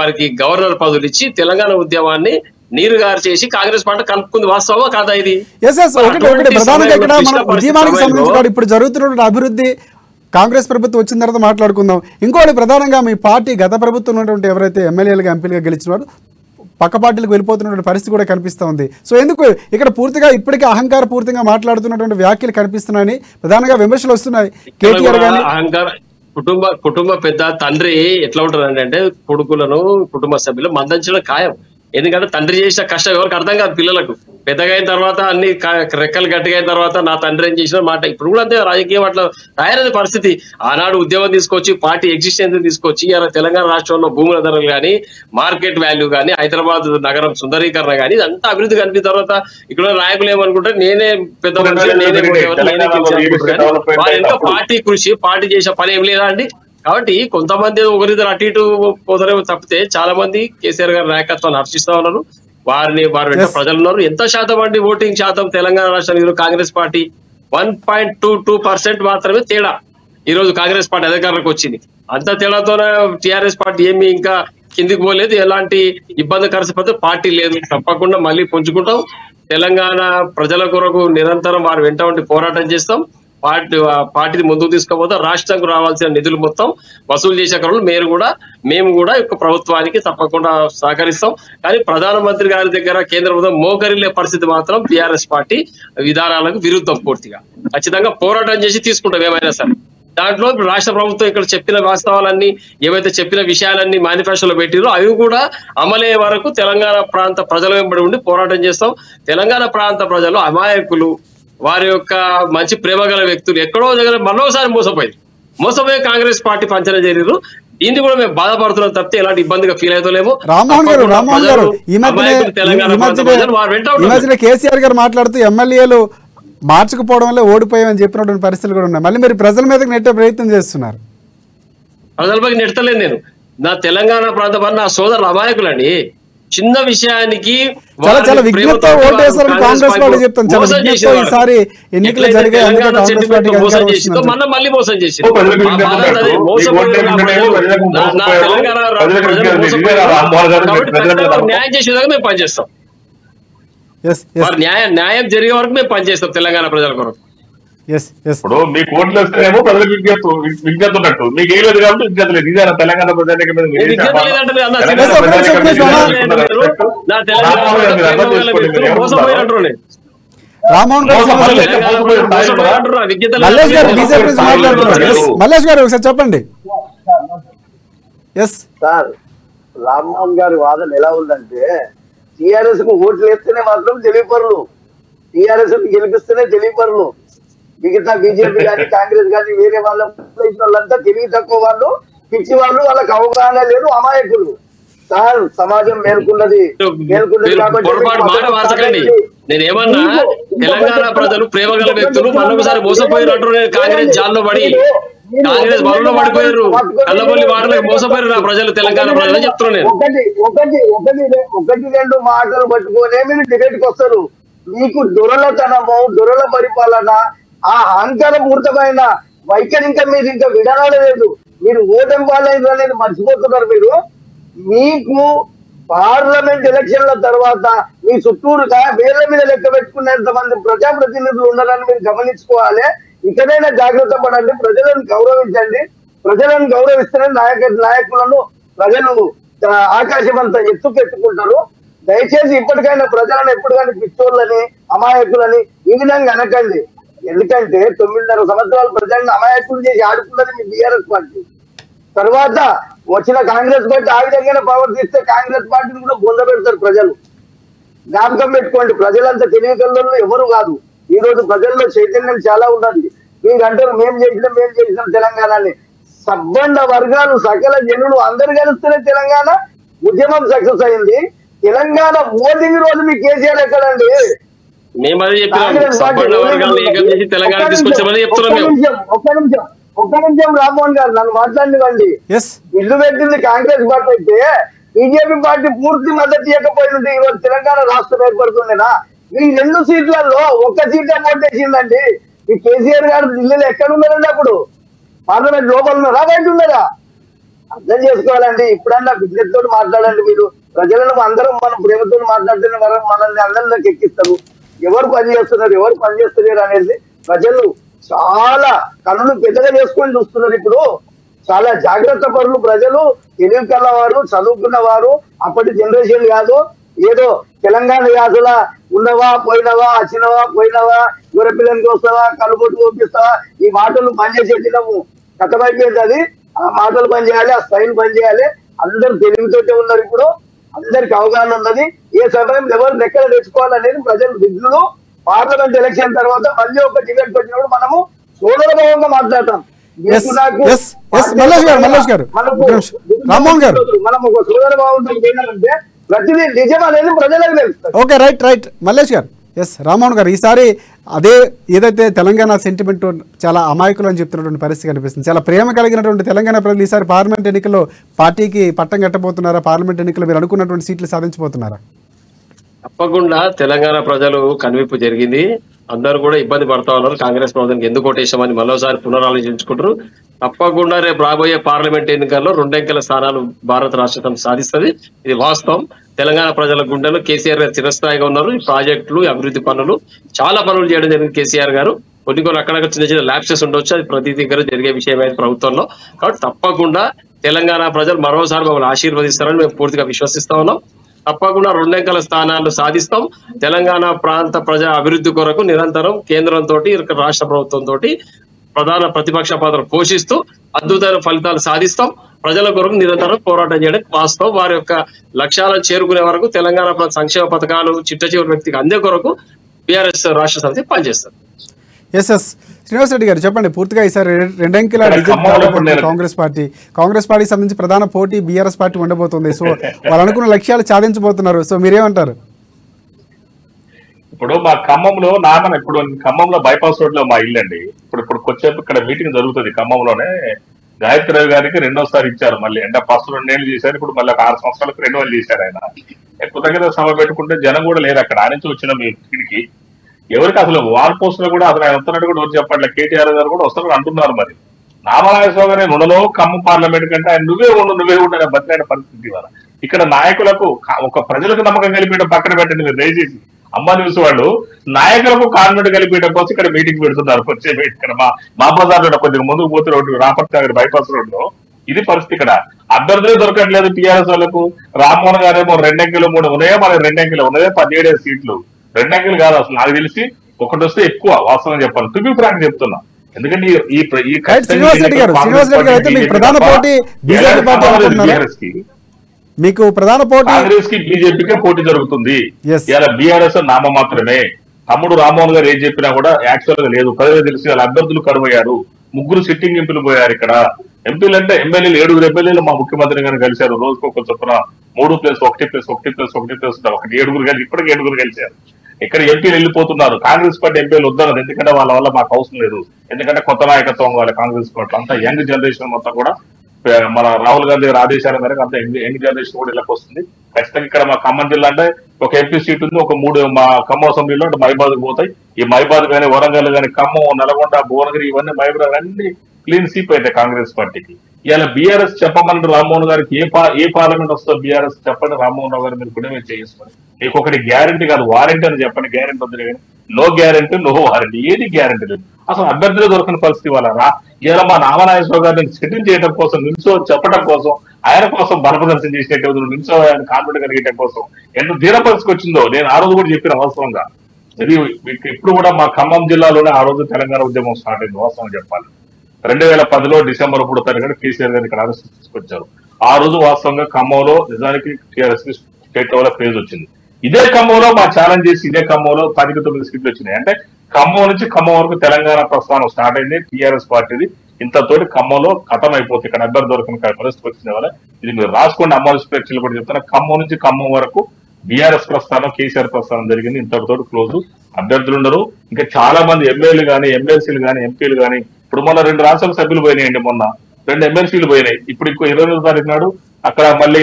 వారికి గవర్నర్ పదవులు ఇచ్చి తెలంగాణ ఉద్యమాన్ని నీరు గారు చేసి కాంగ్రెస్ పార్టీ కలుపుకుంది. వాస్తవమా కాదా ఇది? ప్రధానంగా ఇక్కడ మన ఉద్యమానికి సంబంధించి ఇప్పుడు జరుగుతున్న అభివృద్ధి కాంగ్రెస్ ప్రభుత్వం వచ్చిన తర్వాత మాట్లాడుకుందాం. ఇంకోటి ప్రధానంగా మీ పార్టీ గత ప్రభుత్వం ఉన్నటువంటి ఎవరైతే ఎమ్మెల్యేలుగా ఎంపీలుగా గెలిచిన వారు పక్క పార్టీలకు వెళ్ళిపోతున్నటువంటి పరిస్థితి కూడా కనిపిస్తూ ఉంది. సో ఎందుకు ఇక్కడ పూర్తిగా ఇప్పటికే అహంకార పూర్తిగా మాట్లాడుతున్నటువంటి వ్యాఖ్యలు కనిపిస్తున్నాయని ప్రధానంగా విమర్శలు వస్తున్నాయి. కేటీఆర్ గాని కుటుంబ పెద్ద తండ్రి ఎట్లా ఉంటారండి అంటే కొడుకులను కుటుంబ సభ్యులు మందించడం ఖాయం. ఎందుకంటే తండ్రి చేసిన కష్టం ఎవరికి అర్థం కాదు. పిల్లలకు పెద్దగా అయిన తర్వాత అన్ని రెక్కలు గట్టిగా అయిన తర్వాత నా తండ్రి ఏం చేసిన మాట ఇప్పుడు కూడా అంతే. రాజకీయం అట్లా తయారైన పరిస్థితి. ఆనాడు ఉద్యమం తీసుకొచ్చి పార్టీ ఎగ్జిస్టెన్స్ తీసుకొచ్చి ఇలా తెలంగాణ రాష్ట్రంలో భూముల ధరలు కానీ, మార్కెట్ వాల్యూ కానీ, హైదరాబాద్ నగరం సుందరీకరణ కానీ ఇదంతా అభివృద్ధి కనిపిన తర్వాత ఇక్కడ నాయకులు ఏమనుకుంటే నేనే పెద్ద మనిషి, వారి ఇంకా పార్టీ కృషి, పార్టీ చేసే పని ఏం లేదా అండి? కాబట్టి కొంతమంది ఒకరిద్దరు అటు ఇటు పోతారేమో తప్పితే చాలా మంది కేసీఆర్ గారి నాయకత్వాన్ని హర్షిస్తా ఉన్నారు. వారి వెంట ప్రజలు ఉన్నారు. ఎంత శాతం అండి ఓటింగ్ శాతం తెలంగాణ రాష్ట్రంలో కాంగ్రెస్ పార్టీ 1.22% మాత్రమే తేడా. ఈ రోజు కాంగ్రెస్ పార్టీ అధికారంలోకి వచ్చింది. అంత తేడాతోనే టీఆర్ఎస్ పార్టీ ఏమి ఇంకా కిందికి పోలేదు. ఎలాంటి ఇబ్బందికర పార్టీ లేదు. తప్పకుండా మళ్ళీ పుంజుకుంటాం. తెలంగాణ ప్రజల కొరకు నిరంతరం వారు వెంట ఉండి పోరాటం చేస్తాం. పార్టీని ముందుకు తీసుకుపోతాం. రాష్ట్రానికి రావాల్సిన నిధులు మొత్తం వసూలు చేసే క్రమంలో మేము కూడా యొక్క ప్రభుత్వానికి తప్పకుండా సహకరిస్తాం. కానీ ప్రధానమంత్రి గారి దగ్గర కేంద్ర ప్రభుత్వం మోకరిల్లే పరిస్థితి మాత్రం టీఆర్ఎస్ పార్టీ విధానాలకు విరుద్ధం. పూర్తిగా ఖచ్చితంగా పోరాటం చేసి తీసుకుంటాం ఏమైనా సరే. దాంట్లో రాష్ట్ర ప్రభుత్వం ఇక్కడ చెప్పిన వాస్తవాలన్నీ, ఏవైతే చెప్పిన విషయాలన్నీ మేనిఫెస్టోలో పెట్టిరో అవి కూడా అమలయ్యే వరకు తెలంగాణ ప్రాంత ప్రజల వెంబడి ఉండి పోరాటం చేస్తాం. తెలంగాణ ప్రాంత ప్రజలు అమాయకులు, వారి యొక్క మంచి ప్రేమ గల వ్యక్తులు ఎక్కడో దగ్గర మరోసారి మోసపోయి కాంగ్రెస్ పార్టీ పంచన చేరారు. దీన్ని కూడా మేము బాధపడుతున్నాం తప్పితే ఎలాంటి ఇబ్బందిగా ఫీల్ అవుతలేము. రామ్మోహన్ గారు ఈ మధ్యన కేసీఆర్ గారు మాట్లాడుతూ ఎమ్మెల్యేలు మార్చకపోవడం వల్ల ఓడిపోయామని చెప్పినటువంటి పరిస్థితులు కూడా ఉన్నాయి. మళ్ళీ మీరు ప్రజల మీదకి నెట్టే ప్రయత్నం చేస్తున్నారు. ప్రజల పైకి నెట్టలేదు నేను. నా తెలంగాణ ప్రాంతం నా సోదరులు అమాయకులండి. చిన్న విషయానికి చాలా విజ్ఞతతో ఓటేశారని కాంగ్రెస్ పార్టీ చెప్తాను. చాలా విజ్ఞతతో ఈసారి ఎన్నికలు జరిగాయి. మళ్ళీ మోసం చేసి న్యాయం చేసే విధంగా మేము పనిచేస్తాం. న్యాయం జరిగే వరకు మేము పనిచేస్తాం తెలంగాణ ప్రజల కొరకు. ఇప్పుడు మీకు ఓట్లు వస్తేనేమో ప్రజలకు విజ్ఞత ఉన్నట్టు, మీకు ఏం లేదు కాబట్టి విజ్ఞత లేదు. ఇదే తెలంగాణ ప్రజానికి మల్లేష్ గారు ఒకసారి చెప్పండి. సార్, రామ్మోహన్ గారి వాదన ఎలా ఉందంటే టిఆర్ఎస్ కు ఓట్లు వేస్తేనే మాత్రం తెలియపరులు, టిఆర్ఎస్ గెలిపిస్తేనే తెలియపరులు. మిగతా బీజేపీ కానీ కాంగ్రెస్ కానీ వేరే వాళ్ళంతా తెలివి తక్కువ వాళ్ళు, పిచ్చి వాళ్ళు, వాళ్ళకి అవగాహన లేదు, అమాయకులు. సార్, సమాజం మేల్కొన్నది నేనేమన్నా తెలంగాణ ప్రజలు ప్రేమగల వ్యక్తులు మరొకసారి మోసపోయినట్టు కాంగ్రెస్ జాల్లో పడి కాంగ్రెస్ బలంలో పడిపోయారు. కల్లబొల్లి మాటలకు మోసపోయారు నా ప్రజలు, తెలంగాణ ప్రజలు చెప్తున్నాను. ఒకటి రెండు మాటలు పట్టుకునే మీరు డిబేట్కి వస్తారు. మీకు దురలతనము, దురల పరిపాలన, ఆ అహంకారపూరితమైన వైఖరి ఇంకా మీరు ఇంకా విడనాడలేదు. మీరు ఓటమి పాలైన అనేది మర్చిపోతున్నారు. మీకు పార్లమెంట్ ఎలక్షన్ల తర్వాత మీ చుట్టూరుగా వేల మీద లెక్క పెట్టుకునేంత మంది ప్రజాప్రతినిధులు ఉండాలని మీరు గమనించుకోవాలి. ఇకనైనా జాగ్రత్త పడండి, ప్రజలను గౌరవించండి. ప్రజలను గౌరవిస్తేనే నాయకులను ప్రజలు ఆకాశం అంతా ఎత్తుకెట్టుకుంటారు. దయచేసి ఇప్పటికైనా ప్రజలను ఎప్పుడు కానీ పిచ్చోళ్ళని, అమాయకులని ఈ విధంగా అనకండి. ఎందుకంటే 9.5 సంవత్సరాల ప్రజలను అమాయకులు చేసి ఆడుకున్నది మీ బీఆర్ఎస్ పార్టీ. తర్వాత వచ్చిన కాంగ్రెస్ పార్టీ ఆ విధంగానే ప్రవర్తిస్తే కాంగ్రెస్ పార్టీని కూడా పొందబెడతారు ప్రజలు. జ్ఞాపకం పెట్టుకోండి, ప్రజలంతా తెలియకల్లో ఎవరు కాదు. ఈ రోజు ప్రజల్లో చైతన్యం చాలా ఉన్నది. మీరు అంటారు మేము చేసినాం తెలంగాణని. సబ్బండ వర్గాలు సకల జనులు అందరు కలిస్తేనే తెలంగాణ ఉద్యమం సక్సెస్ అయింది. తెలంగాణ ఓటింగ్ రోజు మీ కేసీఆర్ ఎక్కడండి? ఒక్క నిమిషం రామ్మోహన్ గారు నన్ను మాట్లాడివ్వండి. ఇల్లు పెట్టింది కాంగ్రెస్ పార్టీ అయితే బీజేపీ పార్టీ పూర్తి మద్దతు ఇవ్వకపోయింది ఈరోజు తెలంగాణ రాష్ట్రం ఏర్పడుతుందేనా? మీ 2 సీట్లలో 1 సీటే ఓటేసిందండి. ఈ కేసీఆర్ గారు ఢిల్లీలో ఎక్కడ ఉన్నారండి? అప్పుడు పార్లమెంట్ లోపల ఉన్నారా, బయట ఉన్నారా? అర్థం చేసుకోవాలండి. ఇప్పుడన్నా బిజినెస్ తోటి మాట్లాడండి. మీరు ప్రజలను అందరం మనం ప్రేమతో మాట్లాడితేనే మనల్ని అందరిలోకి ఎక్కిస్తారు. ఎవరు పని చేస్తున్నారు, ఎవరు పని చేస్తున్నారు అనేది ప్రజలు చాలా కన్నులు పెద్దగా చేసుకొని చూస్తున్నారు. ఇప్పుడు చాలా జాగ్రత్త పరులు ప్రజలు, తెలివి కలవారు, చదువుకున్న వారు. అప్పటి జనరేషన్ కాదు ఏదో తెలంగాణ యాసలా ఉన్నవా పోయినవా, వచ్చినవా పోయినవా, గురపిల్లనికి వస్తావా, కలుబొట్టు చూపిస్తావా, ఈ మాటలు పనిచేసేటినము కథమైపోయింది. అది ఆ మాటలు పనిచేయాలి, ఆ స్టైల్ పనిచేయాలి. అందరు తెలివితోటే ఉన్నారు. ఇప్పుడు అందరికి అవగాహన ఉన్నది. ఏ సమయంలో ఎవరు ఎక్కడ తెచ్చుకోవాలనేది ప్రజలు విధులు. పార్లమెంట్ ఎలక్షన్ తర్వాత మళ్ళీ ఒక టికెట్ వచ్చినప్పుడు మనము సోదరభావంగా మాట్లాడతాం. మనం ఒక సోదరభావంతో పోయినారంటే ప్రతిదీ నిజం అనేది ప్రజలకు తెలుస్తుంది. ఓకే, రైట్ మల్లేష్ గారు. రామ్మోహన్ గారు, ఈసారి అదే ఏదైతే తెలంగాణ సెంటిమెంట్ చాలా అమాయకులు అని చెప్తున్నటువంటి పరిస్థితి కనిపిస్తుంది. చాలా ప్రేమ కలిగినటువంటి తెలంగాణ ప్రజలు ఈసారి పార్లమెంట్ ఎన్నికల్లో పార్టీకి పట్టం కట్టబోతున్నారా? పార్లమెంట్ ఎన్నికల్లో మీరు అనుకున్నటువంటి సీట్లు సాధించబోతున్నారా? తప్పకుండా తెలంగాణ ప్రజలు కనువిప్పు జరిగింది. అందరూ కూడా ఇబ్బంది పడతా ఉన్నారు. కాంగ్రెస్ ప్రభుత్వానికి ఎందుకు ఓటేసామని మరోసారి పునరాలోచించుకుంటారు. తప్పకుండా రేపు రాబోయే పార్లమెంట్ ఎన్నికల్లో 2 అంకెల స్థానాలు భారత రాష్ట్రం సాధిస్తుంది. ఇది వాస్తవం. తెలంగాణ ప్రజల గుండెలు కేసీఆర్ గారు చిరస్థాయిగా ఉన్నారు. ఈ ప్రాజెక్టులు, అభివృద్ధి పనులు చాలా పనులు చేయడం జరిగింది కేసీఆర్ గారు. కొన్ని అక్కడక్కడ చిన్న ల్యాప్సెస్ ఉండొచ్చు, అది ప్రతి దగ్గర జరిగే విషయమే ప్రభుత్వంలో. కాబట్టి తప్పకుండా తెలంగాణ ప్రజలు మరోసారి మమ్మల్ని ఆశీర్వదిస్తారని మేము పూర్తిగా విశ్వసిస్తా ఉన్నాం. తప్పకుండా 2 అంకెల స్థానాలు సాధిస్తాం. తెలంగాణ ప్రాంత ప్రజా అభివృద్ధి కొరకు నిరంతరం కేంద్రంతో రాష్ట్ర ప్రభుత్వంతో ప్రధాన ప్రతిపక్ష పాత్ర పోషిస్తూ అద్భుతమైన ఫలితాలు సాధిస్తాం. ప్రజల కొరకు నిరంతరం పోరాటం చేయడం వాస్తవం. వారి యొక్క లక్ష్యాలను చేరుకునే వరకు తెలంగాణ సంక్షేమ పథకాలు చిట్ట చివరి వ్యక్తికి అందే కొరకు బీఆర్ఎస్ రాష్ట్ర సమితి పనిచేస్తారు. శ్రీనివాస్ రెడ్డి గారు చెప్పండి, పూర్తిగా ఈసారి 2 అంకెల కాంగ్రెస్ పార్టీకి సంబంధించి ప్రధాన పోటీ బీఆర్ఎస్ పార్టీ ఉండబోతుంది. సో వాళ్ళు అనుకున్న లక్ష్యాలు సాధించబోతున్నారు. సో మీరేమంటారు? ఇప్పుడు మా ఖమ్మంలో ఇప్పుడు ఖమ్మంలో బైపాస్ రోడ్ లో మా ఇల్లు అండి. ఇప్పుడు కొద్దిసేపు ఇక్కడ మీటింగ్ జరుగుతుంది ఖమ్మంలోనే. గాయత్రి రావు గారికి 2వ సారి ఇచ్చారు. మళ్ళీ అంటే ఫస్ట్ 2 ఏళ్ళు చేశారు. ఇప్పుడు మళ్ళీ 6 సంవత్సరాలకు రెన్యువల్ చేశారు ఆయన. కృతజ్ఞత సభ పెట్టుకుంటే జనం కూడా లేరు అక్కడ. ఆ నుంచి వచ్చిన మీ ఇంటికి ఎవరికి అసలు వాల్ పోస్ట్ లో కూడా అసలు ఆయన వస్తున్నట్టు కూడా ఎవరు చెప్పట్లే. కేటీఆర్ గారు కూడా వస్తున్నారు అంటున్నారు. మరి నామనాగేశ్వర గారి నుడలో ఖమ్మం పార్లమెంట్ కంటే ఆయన నువ్వే ఉండు అనే బతికైన పరిస్థితి ఇవాళ. ఇక్కడ నాయకులకు ఒక ప్రజలకు నమ్మకం కలిపేయడం పక్కన పెట్టండి. మీరు దయచేసి అమ్మ న్యూస్ వాళ్ళు నాయకులకు కాన్ఫిడెంట్ కలిపేయడం కోసం ఇక్కడ మీటింగ్ పెడుతున్నారు. ఇక్కడ మా బజార్ లో కొద్దిగా ముందుకు పోతే road Raparthi Nagar bypass road లో ఇది పరిస్థితి. ఇక్కడ అభ్యర్థులే దొరకట్లేదు టీఆర్ఎస్ వాళ్ళకు. రామ్మోహన్ గారేమో 2 అంకెలు 3 ఉన్నాయో, మన 2 అంకెలు ఉన్నాయో 17 సీట్లు. 2 అంకెలు కాదు అసలు. నాకు తెలిసి ఒకటి వస్తే ఎక్కువ వాస్తవం చెప్పాలి. టు బి ఫ్రాంక్ చెప్తున్నా. ఎందుకంటే మీకు ప్రధాన పోటీ కాంగ్రెస్ కి బీజేపీకే పోటీ జరుగుతుంది. ఇలా బీఆర్ఎస్ నామ మాత్రమే. తమ్ముడు రామ్మోహన్ గారు ఏం చెప్పినా కూడా యాక్చువల్ గా లేదు. ప్రజలు తెలిసి వాళ్ళ అభ్యర్థులు కరువయ్యారు. 3 సిట్టింగ్ ఎంపీలు పోయారు. ఇక్కడ ఎంపీలు అంటే ఎమ్మెల్యేలు 7 ఎమ్మెల్యేలు మా ముఖ్యమంత్రి గారిని కలిశారు. రోజుకు ఒక చొప్పున 3+1+1+1+1 7 కలిసి ఇప్పటికీ 7 కలిశారు. ఇక్కడ ఎంపీలు వెళ్ళిపోతున్నారు. కాంగ్రెస్ పార్టీ ఎంపీలు వద్దన్నారు. ఎందుకంటే వాళ్ళ వల్ల మాకు అవసరం లేదు. ఎందుకంటే కొత్త నాయకత్వం కావాలి కాంగ్రెస్ పార్టీ. అంతా యంగ్ జనరేషన్ మొత్తం కూడా మన రాహుల్ గాంధీ గారి ఆదేశాల మేరకు అంత యంగ్ జనరేషన్ కూడా ఇళ్ళకి వస్తుంది. ఖచ్చితంగా ఇక్కడ మా ఖమ్మం జిల్లా అంటే ఒక ఎంపీ సీట్ ఉంది. ఒక 3 మా ఖమ్మం అసెంబ్లీలో అంటే మైబాద్ పోతాయి. ఈ మైబాద్ కానీ వరంగల్ కానీ ఖమ్మం, నల్గొండ, భువనగిరి ఇవన్నీ మైబాద్ అన్ని క్లీన్ స్వీప్ అయితే కాంగ్రెస్ పార్టీకి. ఇలా బీఆర్ఎస్ చెప్పమని రామ్మోహన్ గారికి ఏ పార్లమెంట్ వస్తుందో బీఆర్ఎస్ చెప్పండి. రామ్మోహన్ రావు గారు మీరు కూడా మీరు చేసుకోండి. మీకు ఒకటి గ్యారంటీ కాదు, వారంటీ అని చెప్పండి. గ్యారంటీ వద్దు కానీ నో గ్యారంటీ నో వారంటీ, ఏది గ్యారంటీ లేదు. అసలు అభ్యర్థులు దొరకని పరిస్థితి వల్ల ఇలా మా నామనాగేశ్వర గారిని సెటిల్ చేయడం కోసం, నిల్చో చెప్పడం కోసం, ఆయన కోసం బలప్రదర్శన చేసేట నిల్చో ఆయన కాన్ఫిడెంట్ కలిగేయడం కోసం ఎంత ధీర పరిస్థితికి వచ్చిందో నేను ఆ రోజు కూడా చెప్పిన అవసరంగా. ఇది ఇప్పుడు కూడా మా ఖమ్మం జిల్లాలోనే ఆ రోజు తెలంగాణ ఉద్యమం స్టార్ట్ అయింది. వాస్తవం చెప్పాలి. 2010లో డిసెంబర్ 3వ తారీఖున కేసీఆర్ గారిని ఇక్కడ అరెస్ట్ తీసుకొచ్చారు. ఆ రోజు వాస్తవంగా ఖమ్మంలో నిజానికి టీఆర్ఎస్ కి స్టేట్ లెవెల్ క్రేజ్ వచ్చింది. ఇదే ఖమ్మంలో మా ఛాలెంజ్ చేసి ఇదే ఖమ్మంలో 19 సీట్లు వచ్చినాయి. అంటే ఖమ్మం నుంచి ఖమ్మం వరకు తెలంగాణ ప్రస్థానం స్టార్ట్ అయింది టీఆర్ఎస్ పార్టీది. ఇంతతోటి ఖమ్మంలో ఖతం అయిపోతుంది. ఇక్కడ అభ్యర్థి దొరకని పరిస్థితి వచ్చిన వల్ల ఇది మీరు రాసుకోండి. అమ్మాయి ప్రేక్షకులు కూడా చెప్తున్నా, ఖమ్మం నుంచి ఖమ్మం వరకు బీఆర్ఎస్ ప్రస్థానం కేసీఆర్ ప్రస్థానం జరిగింది. ఇంతటితోటి క్లోజ్, అభ్యర్థులు ఉండరు. ఇంకా చాలా మంది ఎమ్మెల్యేలు కానీ ఎమ్మెల్సీలు కానీ ఎంపీలు కానీ ఇప్పుడు మొన్న 2 రాజ్యసభ సభ్యులు పోయినాయండి, మొన్న 2 ఎమ్మెల్సీలు పోయినాయి. ఇప్పుడు ఇంకో 22వ తారీఖు నాడు అక్కడ మళ్ళీ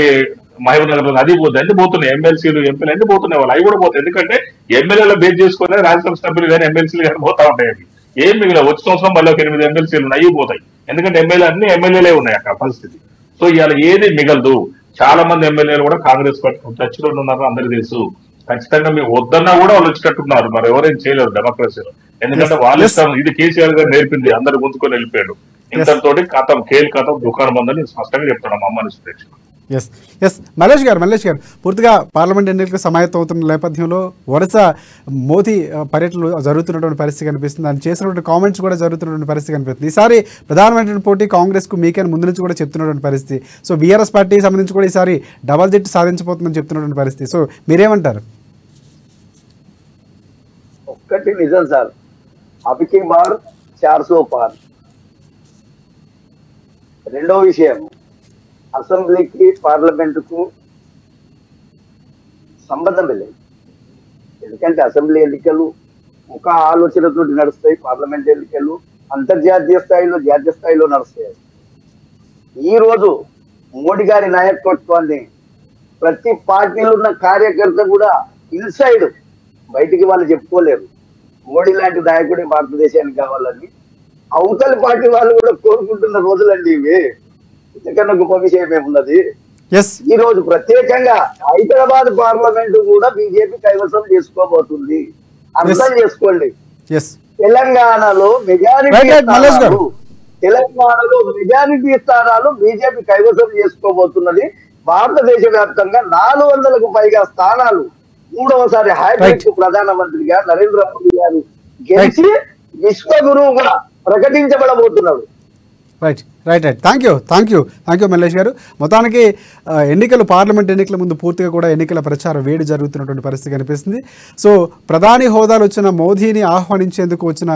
మహబూబ్ నగర్ అది పోతుంది, అన్ని పోతున్నాయి. ఎమ్మెల్సీలు ఎంపీలు అన్ని పోతున్నాయి, వాళ్ళు అవి కూడా పోతాయి. ఎందుకంటే ఎమ్మెల్యేలు బేస్ చేసుకునే రాజ్యసభ సభ్యులు కానీ ఎమ్మెల్సీలు కానీ పోతా ఉంటాయి. అవి ఏం మిగిలిన వచ్చే సంవత్సరం మళ్ళీ ఒక 8 ఎమ్మెల్సీలు ఉన్నాయి, అవి పోతాయి. ఎందుకంటే అన్ని ఎమ్మెల్యేలే ఉన్నాయి అక్కడ పరిస్థితి. సో ఇవాళ ఏది మిగలదు. చాలా మంది ఎమ్మెల్యేలు కూడా కాంగ్రెస్ పార్టీ టచ్ లో ఉన్నారు, అందరికీ తెలుసు. ఖచ్చితంగా మీరు వద్దన్నా కూడా వాళ్ళు వచ్చేటట్టున్నారు. మరి ఎవరేం చేయలేరు డెమోక్రసీలో. ఎందుకంటే వాళ్ళ ఇష్టం. ఇది కేసీఆర్ గారు నేర్పింది, అందరు గుంతుకొని వెళ్ళిపోయాడు. ఇంతటితోటి కథం కథం దుకాణం బందని స్పష్టంగా చెప్తాను అమ్మాని ప్రేక్షకులు. ఎస్ మల్లేష్ గారు పూర్తిగా పార్లమెంట్ ఎన్నికలకు సమాయత్తం అవుతున్న నేపథ్యంలో వరుస మోదీ పర్యటనలు జరుగుతున్నటువంటి పరిస్థితి కనిపిస్తుంది. ఆయన చేసినటువంటి కామెంట్స్ కూడా జరుగుతున్నటువంటి పరిస్థితి కనిపిస్తుంది. ఈసారి ప్రధానమైనటువంటి పోటీ కాంగ్రెస్కు మీకని ముందు నుంచి కూడా చెప్తున్నటువంటి పరిస్థితి. సో బీఆర్ఎస్ పార్టీకి సంబంధించి కూడా ఈసారి డబల్ జెట్ సాధించబోతుందని చెప్తున్నటువంటి పరిస్థితి. సో మీరేమంటారు? ఒక్కటి నిజం సార్, అబికి బార్ 400 పార్. రెండో విషయం, అసెంబ్లీకి పార్లమెంటుకు సంబంధం లేదు. ఎందుకంటే అసెంబ్లీ ఎన్నికలు ఒక ఆలోచనతో నడుస్తాయి, పార్లమెంట్ ఎన్నికలు అంతర్జాతీయ స్థాయిలో జాతీయ స్థాయిలో నడుస్తాయి. ఈ రోజు మోడీ గారి నాయకత్వాన్ని ప్రతి పార్టీలో ఉన్న కార్యకర్త కూడా ఇన్సైడ్ బయటికి వాళ్ళు చెప్పుకోలేరు. మోడీ లాంటి నాయకుడే భారతదేశానికి కావాలని అవతలి పార్టీ వాళ్ళు కూడా కోరుకుంటున్న రోజులండి ఇవి. ఇంతకన్నా గొప్ప విషయం ఏమున్నది? ఈ రోజు ప్రత్యేకంగా హైదరాబాద్ పార్లమెంటు కూడా బీజేపీ కైవసం చేసుకోబోతుంది. అర్థం చేసుకోండి. తెలంగాణలో మెజారిటీ స్థానాలు బీజేపీ కైవసం చేసుకోబోతున్నది. భారతదేశ వ్యాప్తంగా 400కు పైగా స్థానాలు 3వసారి హైదరాబాద్ ప్రధానమంత్రిగా నరేంద్ర మోదీ గారు గెలిచి విశ్వగురువుగా ప్రకటించబడబోతున్నాడు. రైట్ థ్యాంక్ యూ మల్లేష్ గారు. మొత్తానికి ఎన్నికలు పార్లమెంట్ ఎన్నికల ముందు పూర్తిగా కూడా ఎన్నికల ప్రచారం వేడి జరుగుతున్నటువంటి పరిస్థితి కనిపిస్తుంది. సో ప్రధాని హోదాలు వచ్చిన మోదీని ఆహ్వానించేందుకు వచ్చిన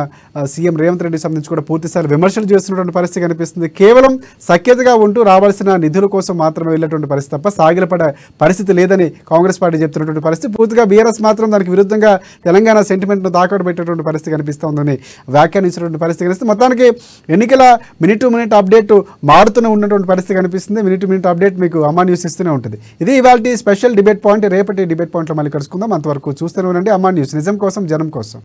సీఎం రేవంత్ రెడ్డి సంబంధించి కూడా పూర్తిసారి విమర్శలు చేస్తున్నటువంటి పరిస్థితి కనిపిస్తుంది. కేవలం సఖ్యతగా ఉంటూ రావాల్సిన నిధుల కోసం మాత్రమే వెళ్ళేటువంటి పరిస్థితి తప్ప సాగిలపడే పరిస్థితి లేదని కాంగ్రెస్ పార్టీ చెప్తున్నటువంటి పరిస్థితి. పూర్తిగా బీఆర్ఎస్ మాత్రం దానికి విరుద్ధంగా తెలంగాణ సెంటిమెంట్ను దాకట్టు పెట్టేటువంటి పరిస్థితి కనిపిస్తోందని వ్యాఖ్యానించినటువంటి పరిస్థితి కనిపిస్తుంది. మొత్తానికి ఎన్నికల మినిట్ టు మినిట్ అప్డేట్ మారుతూనే ఉన్నటువంటి పరిస్థితి కనిపిస్తుంది. మినిట్ టు మినిట్ అప్డేట్ మీకు అమ్మా న్యూస్ ఇస్తూనే ఉంటుంది. ఇది ఇవాళ స్పెషల్ డిబేట్ పాయింట్. రేపటి డిబేట్ పాయింట్లో మళ్ళీ కలుసుకుందాం. అంతవరకు చూస్తూనే ఉండండి అమ్మా న్యూస్, నిజం కోసం జనం కోసం.